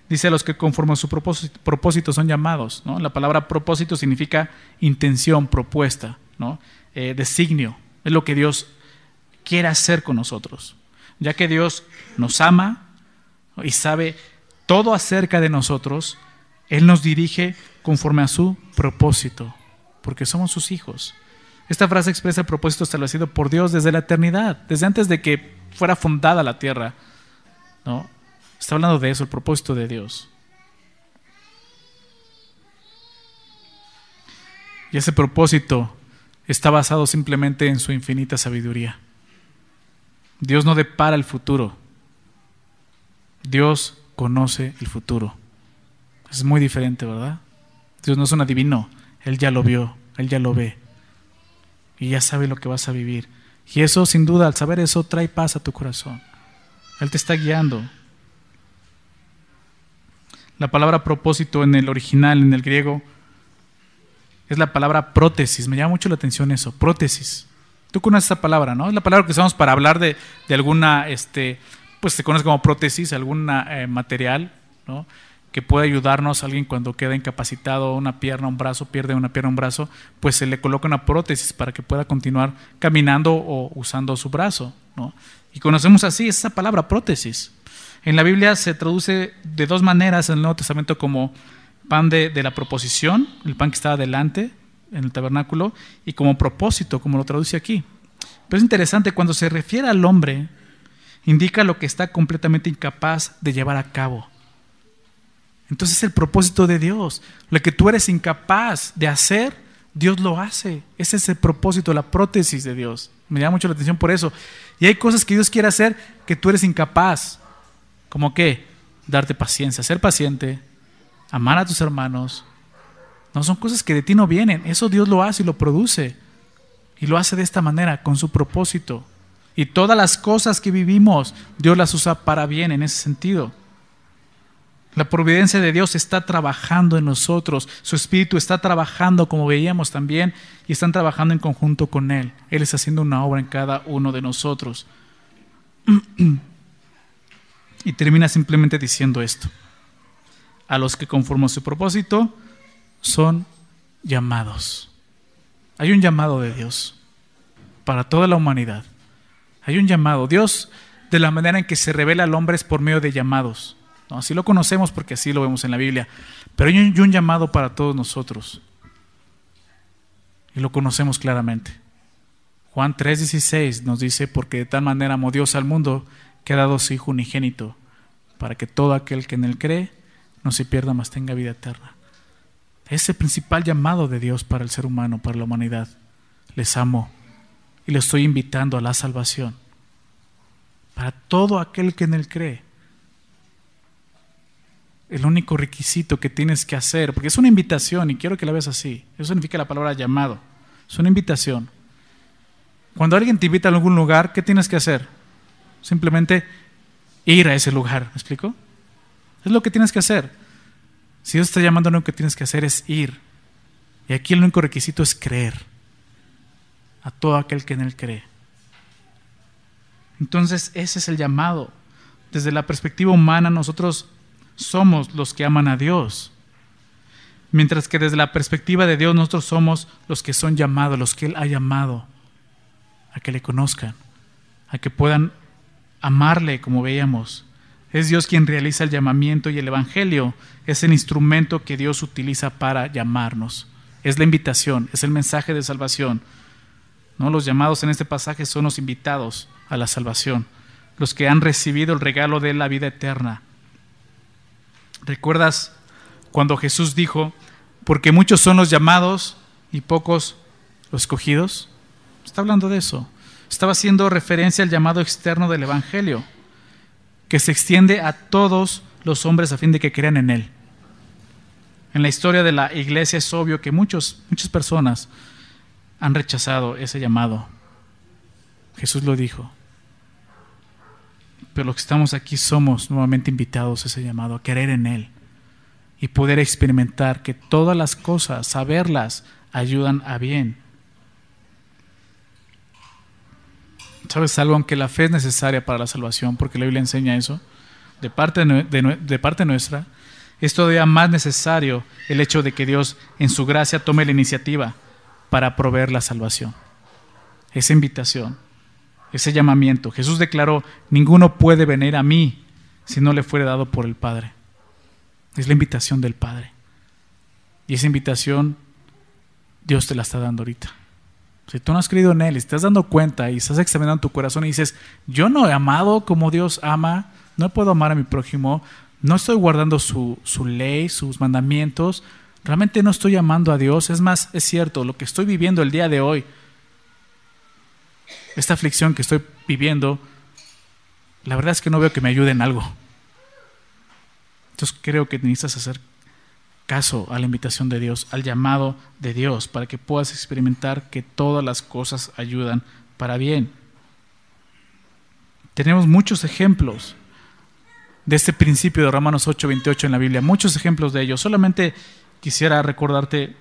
Dice a los que conforme a su propósito son llamados, ¿no? La palabra propósito significa intención, propuesta, ¿no? Designio. Es lo que Dios quiere hacer con nosotros. Ya que Dios nos ama y sabe todo acerca de nosotros, Él nos dirige conforme a su propósito, porque somos sus hijos. Esta frase expresa el propósito establecido por Dios desde la eternidad, desde antes de que fuera fundada la tierra, ¿no? Está hablando de eso, el propósito de Dios. Y ese propósito está basado simplemente en su infinita sabiduría. Dios no depara el futuro. Dios conoce el futuro. Es muy diferente, ¿verdad? Dios no es un adivino. Él ya lo vio, Él ya lo ve. Y ya sabe lo que vas a vivir. Y eso, sin duda, al saber eso, trae paz a tu corazón. Él te está guiando. La palabra propósito en el original, en el griego, es la palabra prótesis. Me llama mucho la atención eso, prótesis. Tú conoces esa palabra, ¿no? Es la palabra que usamos para hablar de alguna, pues se conoce como prótesis, algún material, ¿no? Que puede ayudarnos a alguien cuando queda incapacitado, una pierna, un brazo, pierde una pierna, un brazo, pues se le coloca una prótesis para que pueda continuar caminando o usando su brazo, ¿no? Y conocemos así esa palabra, prótesis. En la Biblia se traduce de dos maneras en el Nuevo Testamento, como pan de la proposición, el pan que estaba delante en el tabernáculo, y como propósito, como lo traduce aquí. Pero es interesante, cuando se refiere al hombre, indica lo que está completamente incapaz de llevar a cabo. Entonces el propósito de Dios, lo que tú eres incapaz de hacer, Dios lo hace. Ese es el propósito, la prótesis de Dios. Me llama mucho la atención por eso. Y hay cosas que Dios quiere hacer que tú eres incapaz. ¿Cómo qué? Darte paciencia, ser paciente, amar a tus hermanos. No son cosas que de ti no vienen. Eso Dios lo hace y lo produce. Y lo hace de esta manera, con su propósito. Y todas las cosas que vivimos, Dios las usa para bien en ese sentido. La providencia de Dios está trabajando en nosotros. Su Espíritu está trabajando, como veíamos también, y están trabajando en conjunto con Él. Él está haciendo una obra en cada uno de nosotros. Y termina simplemente diciendo esto: a los que conforme a su propósito son llamados. Hay un llamado de Dios para toda la humanidad. Hay un llamado. Dios, de la manera en que se revela al hombre, es por medio de llamados, ¿no? Así lo conocemos porque así lo vemos en la Biblia. Pero hay un llamado para todos nosotros. Y lo conocemos claramente. Juan 3:16 nos dice: porque de tal manera amó Dios al mundo, que ha dado su Hijo unigénito, para que todo aquel que en Él cree no se pierda, mas tenga vida eterna. Es el principal llamado de Dios para el ser humano, para la humanidad. Les amo y les estoy invitando a la salvación. Para todo aquel que en Él cree. El único requisito que tienes que hacer, porque es una invitación y quiero que la veas así. Eso significa la palabra llamado. Es una invitación. Cuando alguien te invita a algún lugar, ¿qué tienes que hacer? Simplemente ir a ese lugar. ¿Me explico? Es lo que tienes que hacer. Si Dios está llamando, lo único que tienes que hacer es ir. Y aquí el único requisito es creer. A todo aquel que en Él cree. Entonces ese es el llamado. Desde la perspectiva humana, nosotros somos los que aman a Dios. Mientras que desde la perspectiva de Dios, nosotros somos los que son llamados, los que Él ha llamado a que le conozcan, a que puedan amarle, como veíamos. Es Dios quien realiza el llamamiento y el Evangelio es el instrumento que Dios utiliza para llamarnos. Es la invitación, es el mensaje de salvación. ¿No? Los llamados en este pasaje son los invitados a la salvación, los que han recibido el regalo de la vida eterna. ¿Recuerdas cuando Jesús dijo: porque muchos son los llamados y pocos los escogidos? Está hablando de eso. Estaba haciendo referencia al llamado externo del Evangelio, que se extiende a todos los hombres a fin de que crean en Él. En la historia de la iglesia es obvio que muchas personas han rechazado ese llamado. Jesús lo dijo. Pero los que estamos aquí somos nuevamente invitados a ese llamado, a creer en Él y poder experimentar que todas las cosas, saberlas, ayudan a bien. ¿Sabes algo? Aunque la fe es necesaria para la salvación, porque la Biblia enseña eso, de parte nuestra, es todavía más necesario el hecho de que Dios en su gracia tome la iniciativa para proveer la salvación. Esa invitación, ese llamamiento. Jesús declaró: ninguno puede venir a mí si no le fuere dado por el Padre. Es la invitación del Padre. Y esa invitación Dios te la está dando ahorita. Si tú no has creído en Él y estás dando cuenta y estás examinando tu corazón y dices: yo no he amado como Dios ama, no puedo amar a mi prójimo, no estoy guardando su ley, sus mandamientos, realmente no estoy amando a Dios. Es más, es cierto, lo que estoy viviendo el día de hoy, esta aflicción que estoy viviendo, la verdad es que no veo que me ayude en algo. Entonces creo que necesitas hacer caso a la invitación de Dios, al llamado de Dios, para que puedas experimentar que todas las cosas ayudan para bien. Tenemos muchos ejemplos de este principio de Romanos 8:28 en la Biblia, muchos ejemplos de ellos. Solamente quisiera recordarte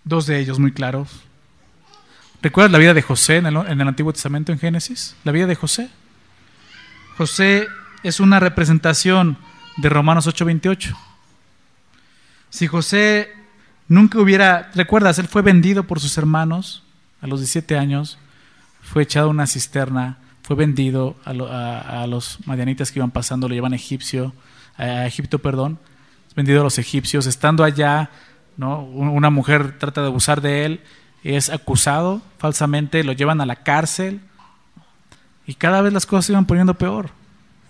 dos de ellos muy claros. ¿Recuerdas la vida de José en el Antiguo Testamento, en Génesis? La vida de José. José es una representación de Romanos 8:28. Si José nunca hubiera, ¿recuerdas? Él fue vendido por sus hermanos a los 17 años, fue echado a una cisterna, fue vendido a los madianitas que iban pasando, lo llevan a Egipto, vendido a los egipcios. Estando allá, ¿no? Una mujer trata de abusar de él, es acusado falsamente, lo llevan a la cárcel y cada vez las cosas se iban poniendo peor,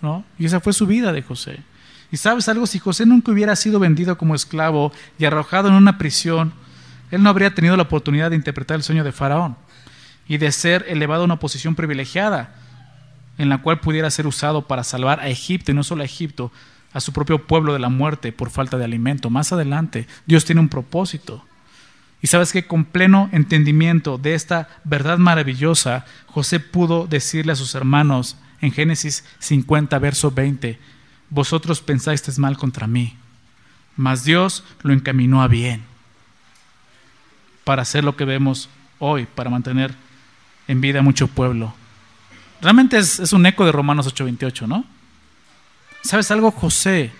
¿no? Y esa fue su vida de José. Y sabes algo, si José nunca hubiera sido vendido como esclavo y arrojado en una prisión, él no habría tenido la oportunidad de interpretar el sueño de Faraón y de ser elevado a una posición privilegiada en la cual pudiera ser usado para salvar a Egipto, y no solo a Egipto, a su propio pueblo de la muerte por falta de alimento. Más adelante, Dios tiene un propósito. Y sabes que con pleno entendimiento de esta verdad maravillosa, José pudo decirle a sus hermanos en Génesis 50, verso 20: vosotros pensasteis mal contra mí, mas Dios lo encaminó a bien, para hacer lo que vemos hoy, para mantener en vida mucho pueblo. Realmente es un eco de Romanos 8:28, ¿no? ¿Sabes algo? José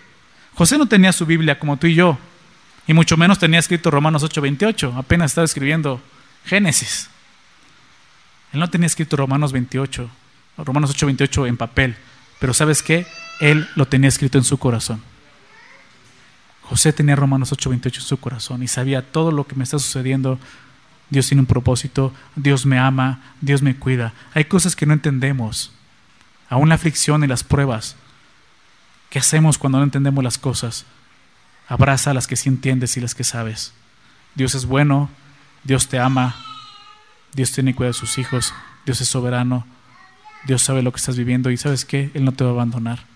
no tenía su Biblia como tú y yo, y mucho menos tenía escrito Romanos 8:28, apenas estaba escribiendo Génesis. Él no tenía escrito Romanos 8:28 en papel, pero ¿sabes qué? Él lo tenía escrito en su corazón. José tenía Romanos 8:28 en su corazón y sabía todo lo que me está sucediendo. Dios tiene un propósito, Dios me ama, Dios me cuida. Hay cosas que no entendemos, aún la aflicción y las pruebas. ¿Qué hacemos cuando no entendemos las cosas? Abraza a las que sí entiendes y las que sabes. Dios es bueno, Dios te ama, Dios tiene cuidado de sus hijos, Dios es soberano, Dios sabe lo que estás viviendo y ¿sabes qué? Él no te va a abandonar.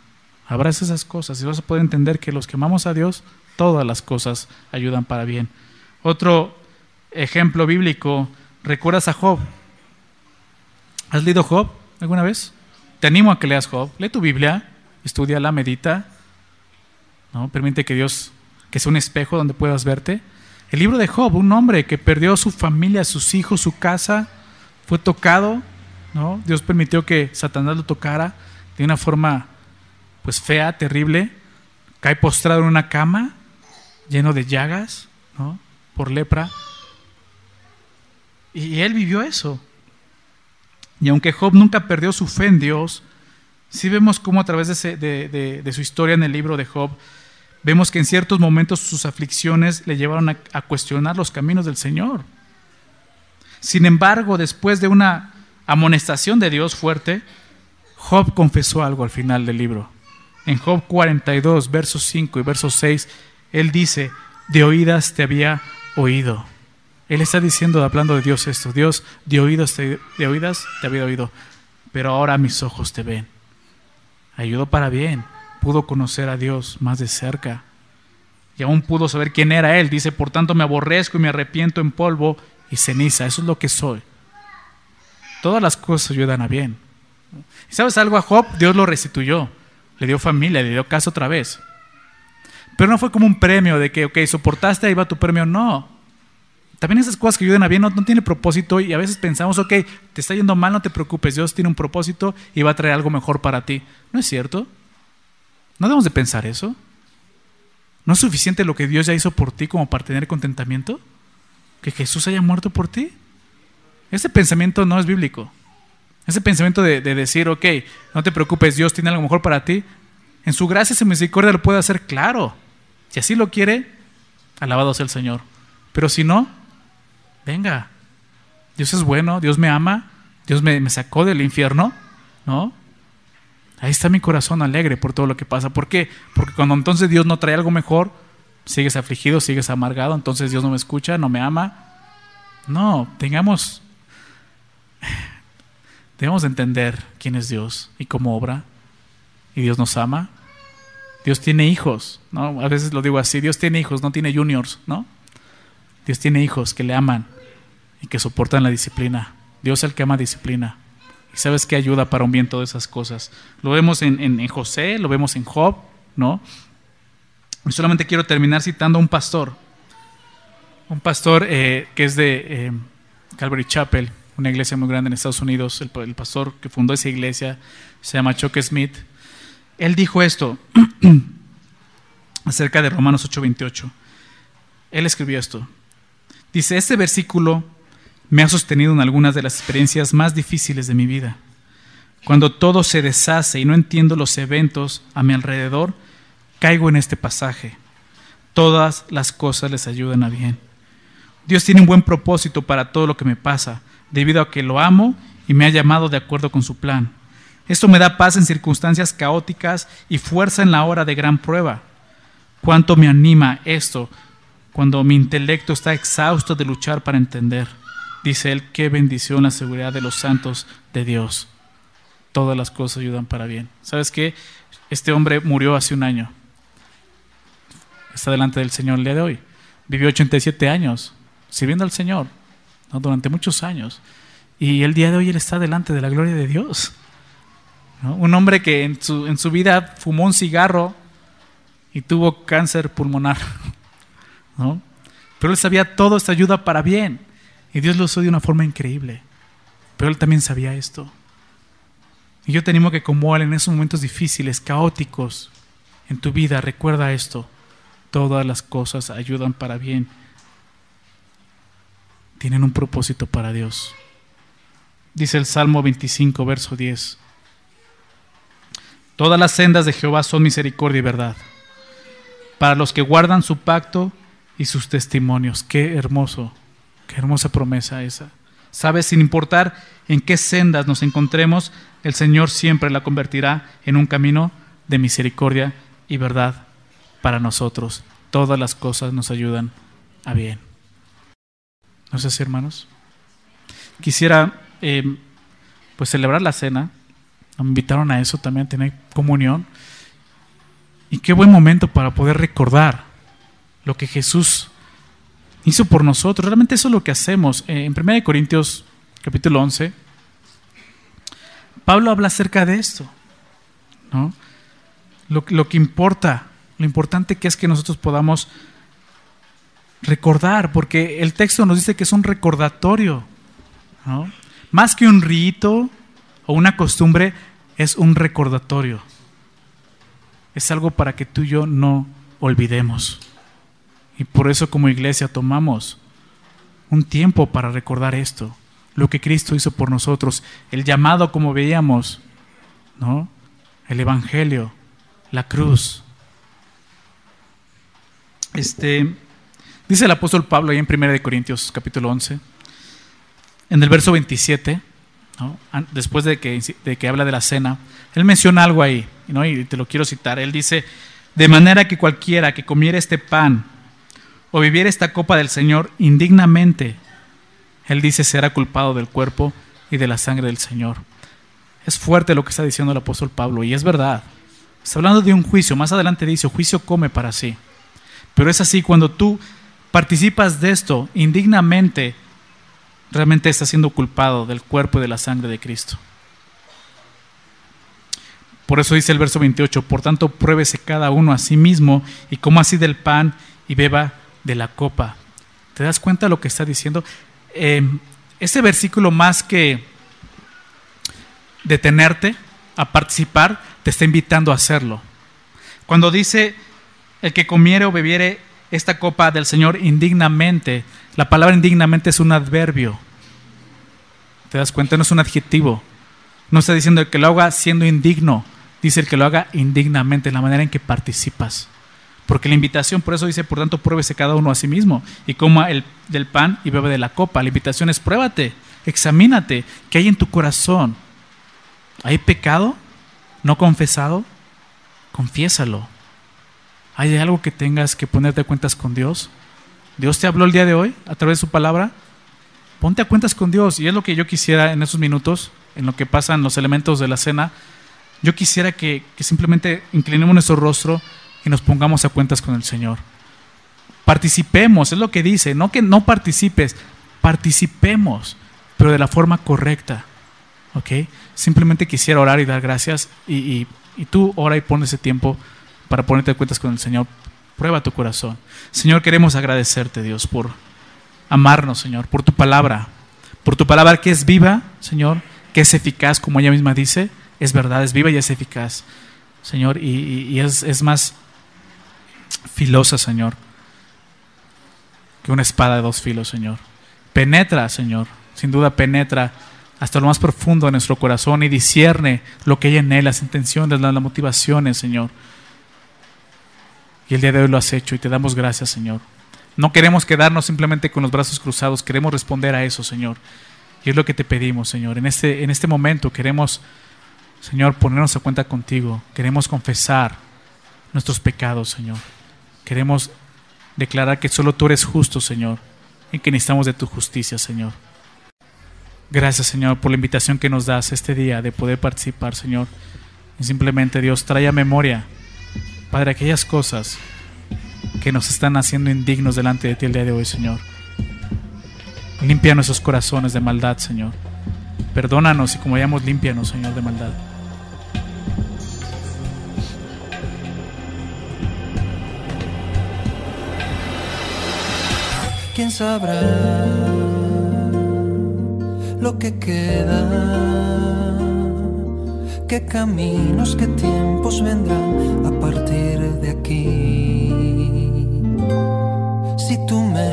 Abraza esas cosas y vas a poder entender que los que amamos a Dios, todas las cosas ayudan para bien. Otro ejemplo bíblico, ¿recuerdas a Job? ¿Has leído Job alguna vez? Te animo a que leas Job. Lee tu Biblia, estúdiala, medita, ¿no? Permite que Dios, que sea un espejo donde puedas verte. El libro de Job, un hombre que perdió su familia, sus hijos, su casa, fue tocado, ¿no? Dios permitió que Satanás lo tocara de una forma pues fea, terrible. Cae postrado en una cama, lleno de llagas, ¿no? Por lepra. Y él vivió eso. Y aunque Job nunca perdió su fe en Dios, sí vemos cómo a través de su historia en el libro de Job, vemos que en ciertos momentos sus aflicciones le llevaron a cuestionar los caminos del Señor. Sin embargo, después de una amonestación de Dios fuerte, Job confesó algo al final del libro. En Job 42, versos 5 y versos 6, él dice: de oídas te había oído. Él está diciendo, hablando de Dios esto: Dios, de oídas te había oído, pero ahora mis ojos te ven. Ayudó para bien, pudo conocer a Dios más de cerca y aún pudo saber quién era Él. Dice: por tanto me aborrezco y me arrepiento en polvo y ceniza. Eso es lo que soy. Todas las cosas ayudan a bien. ¿Y sabes algo? A Job Dios lo restituyó, le dio familia, le dio casa otra vez. Pero no fue como un premio de que, ok, soportaste, ahí va tu premio. No. También esas cosas que ayudan a bien no tienen propósito y a veces pensamos, ok, te está yendo mal, no te preocupes, Dios tiene un propósito y va a traer algo mejor para ti. ¿No es cierto? ¿No debemos de pensar eso? ¿No es suficiente lo que Dios ya hizo por ti como para tener contentamiento? ¿Que Jesús haya muerto por ti? Ese pensamiento no es bíblico. Ese pensamiento de decir, ok, no te preocupes, Dios tiene algo mejor para ti, en su gracia y su misericordia lo puede hacer, claro. Si así lo quiere, alabado sea el Señor. Pero si no, venga, Dios es bueno, Dios me ama, Dios me sacó del infierno, ¿no? Ahí está mi corazón alegre por todo lo que pasa. ¿Por qué? Porque cuando entonces Dios no trae algo mejor, sigues afligido, sigues amargado, entonces Dios no me escucha, no me ama. No, debemos entender quién es Dios y cómo obra. Y Dios nos ama. Dios tiene hijos, ¿no? A veces lo digo así: Dios tiene hijos, no tiene juniors, ¿no? Dios tiene hijos que le aman y que soportan la disciplina. Dios es el que ama disciplina. Y sabes que ayuda para un bien todas esas cosas. Lo vemos en José, lo vemos en Job, ¿no? Y solamente quiero terminar citando a un pastor que es de Calvary Chapel, una iglesia muy grande en Estados Unidos. El pastor que fundó esa iglesia se llama Chuck Smith. Él dijo esto acerca de Romanos 8:28. Él escribió esto. Dice: este versículo me ha sostenido en algunas de las experiencias más difíciles de mi vida. Cuando todo se deshace y no entiendo los eventos a mi alrededor, caigo en este pasaje: todas las cosas les ayudan a bien. Dios tiene un buen propósito para todo lo que me pasa, debido a que lo amo y me ha llamado de acuerdo con su plan. Esto me da paz en circunstancias caóticas y fuerza en la hora de gran prueba. ¿Cuánto me anima esto cuando mi intelecto está exhausto de luchar para entender? Dice él: qué bendición la seguridad de los santos de Dios. Todas las cosas ayudan para bien. ¿Sabes qué? Este hombre murió hace un año. Está delante del Señor el día de hoy. Vivió 87 años sirviendo al Señor, ¿no? Durante muchos años. Y el día de hoy él está delante de la gloria de Dios, ¿no? Un hombre que en su vida fumó un cigarro y tuvo cáncer pulmonar, ¿no? Pero él sabía: todo esto ayuda para bien. Y Dios lo usó de una forma increíble. pero Él también sabía esto. Y yo te animo que como Él en esos momentos difíciles, caóticos en tu vida, recuerda esto: todas las cosas ayudan para bien, tienen un propósito para Dios. Dice el Salmo 25, verso 10: todas las sendas de Jehová son misericordia y verdad para los que guardan su pacto y sus testimonios. Qué hermoso, qué hermosa promesa esa. Sabes, sin importar en qué sendas nos encontremos, el Señor siempre la convertirá en un camino de misericordia y verdad para nosotros. Todas las cosas nos ayudan a bien. ¿No es así, hermanos? Quisiera pues celebrar la cena. Me invitaron a eso también, a tener comunión. Y qué buen momento para poder recordar lo que Jesús hizo por nosotros. Realmente eso es lo que hacemos. En 1 Corintios capítulo 11, Pablo habla acerca de esto, ¿no? Lo que importa, lo importante que es que nosotros podamos recordar, porque el texto nos dice que es un recordatorio, ¿no? Más que un rito o una costumbre, es un recordatorio. Es algo para que tú y yo no olvidemos. Y por eso como iglesia tomamos un tiempo para recordar esto, lo que Cristo hizo por nosotros, el llamado, como veíamos, ¿no? El evangelio, la cruz. Dice el apóstol Pablo ahí en 1 Corintios capítulo 11, en el verso 27, ¿no? Después de que habla de la cena, él menciona algo ahí, ¿no? Y te lo quiero citar. Él dice: de manera que cualquiera que comiera este pan o bebiera esta copa del Señor indignamente, él dice, será culpado del cuerpo y de la sangre del Señor. Es fuerte lo que está diciendo el apóstol Pablo, y es verdad. Está hablando de un juicio. Más adelante dice: juicio come para sí. Pero es así, cuando tú participas de esto indignamente, realmente estás siendo culpado del cuerpo y de la sangre de Cristo. Por eso dice el verso 28: por tanto, pruébese cada uno a sí mismo y coma así del pan y beba de la copa. ¿Te das cuenta de lo que está diciendo? Ese versículo, más que detenerte a participar, te está invitando a hacerlo. Cuando dice: el que comiere o bebiere esta copa del Señor indignamente, la palabra indignamente es un adverbio. ¿Te das cuenta? No es un adjetivo. No está diciendo el que lo haga siendo indigno, dice el que lo haga indignamente, la manera en que participas. Porque la invitación, por eso dice: por tanto, pruébese cada uno a sí mismo y coma del pan y bebe de la copa. La invitación es: pruébate, examínate, ¿qué hay en tu corazón? ¿Hay pecado no confesado? Confiésalo. ¿Hay algo que tengas que ponerte a cuentas con Dios? ¿Dios te habló el día de hoy a través de su palabra? Ponte a cuentas con Dios. Y es lo que yo quisiera en esos minutos, en lo que pasan los elementos de la cena. Yo quisiera que simplemente inclinemos nuestro rostro y nos pongamos a cuentas con el Señor. Participemos, es lo que dice. No que no participes, participemos, pero de la forma correcta. ¿Ok? Simplemente quisiera orar y dar gracias. Y tú ora y pon ese tiempo para ponerte a cuentas con el Señor. Prueba tu corazón. Señor, queremos agradecerte, Dios, por amarnos, Señor, por tu palabra que es viva, Señor, que es eficaz, como ella misma dice. Es verdad, es viva y es eficaz, Señor, y es más filosa, Señor, que una espada de dos filos, Señor. Penetra, Señor, sin duda penetra hasta lo más profundo de nuestro corazón y discierne lo que hay en él, las intenciones, las motivaciones, Señor. Y el día de hoy lo has hecho y te damos gracias, Señor. No queremos quedarnos simplemente con los brazos cruzados, queremos responder a eso, Señor. Y es lo que te pedimos, Señor. En este momento queremos, Señor, ponernos a cuenta contigo. Queremos confesar nuestros pecados, Señor. Queremos declarar que solo tú eres justo, Señor, y que necesitamos de tu justicia, Señor. Gracias, Señor, por la invitación que nos das este día de poder participar, Señor. Y simplemente, Dios, trae a memoria, Padre, aquellas cosas que nos están haciendo indignos delante de ti el día de hoy, Señor. Limpia nuestros corazones de maldad, Señor. Perdónanos y como vayamos, límpianos, Señor, de maldad. ¿Quién sabrá lo que que queda, qué caminos, qué tiempos vendrán a partir de aquí. Si tú me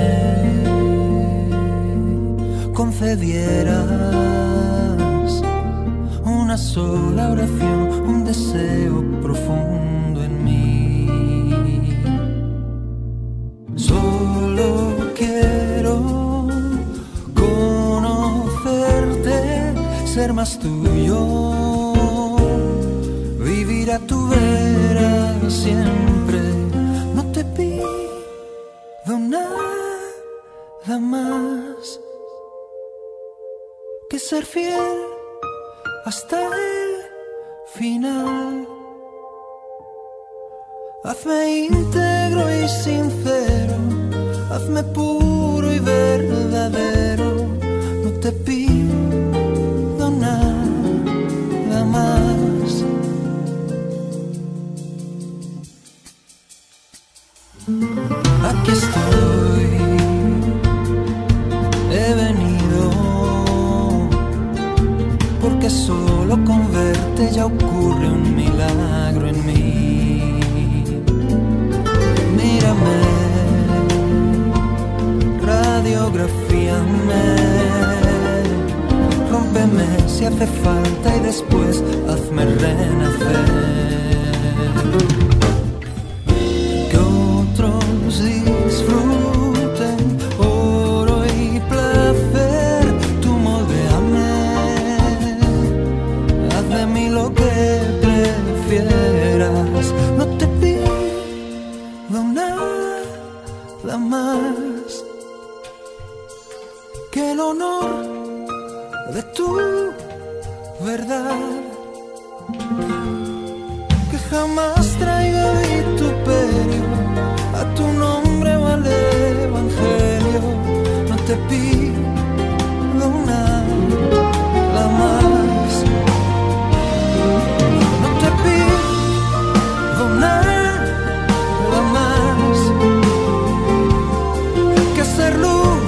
concedieras una sola oración, un deseo profundo en mí, solo quiero conocerte, ser más tuyo, vivir a tu vera siempre. No te pido nada más que ser fiel hasta el final. Hazme íntegro y sincero, hazme puro y verdadero. No te pido nada más. Aquí estoy, he venido, porque solo con verte ya ocurre un milagro en mí. Mírame, radiografíame, rómpeme si hace falta y después hazme renacer. Que otros disfruten oro y placer, tú moldeame, haz de mí lo que prefieras. No te pido nada más que el honor de tu verdad, que jamás traiga vituperio a tu nombre o al evangelio. No te pido nada más, no te pido nada más que ser luz,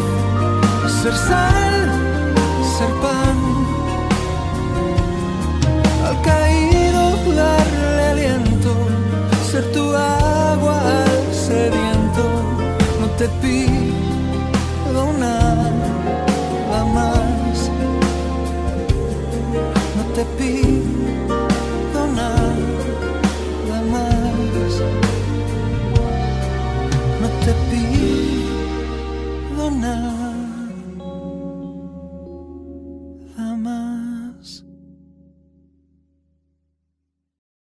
ser sal, ser pan, al caído darle aliento, ser tu agua al sediento. No te pido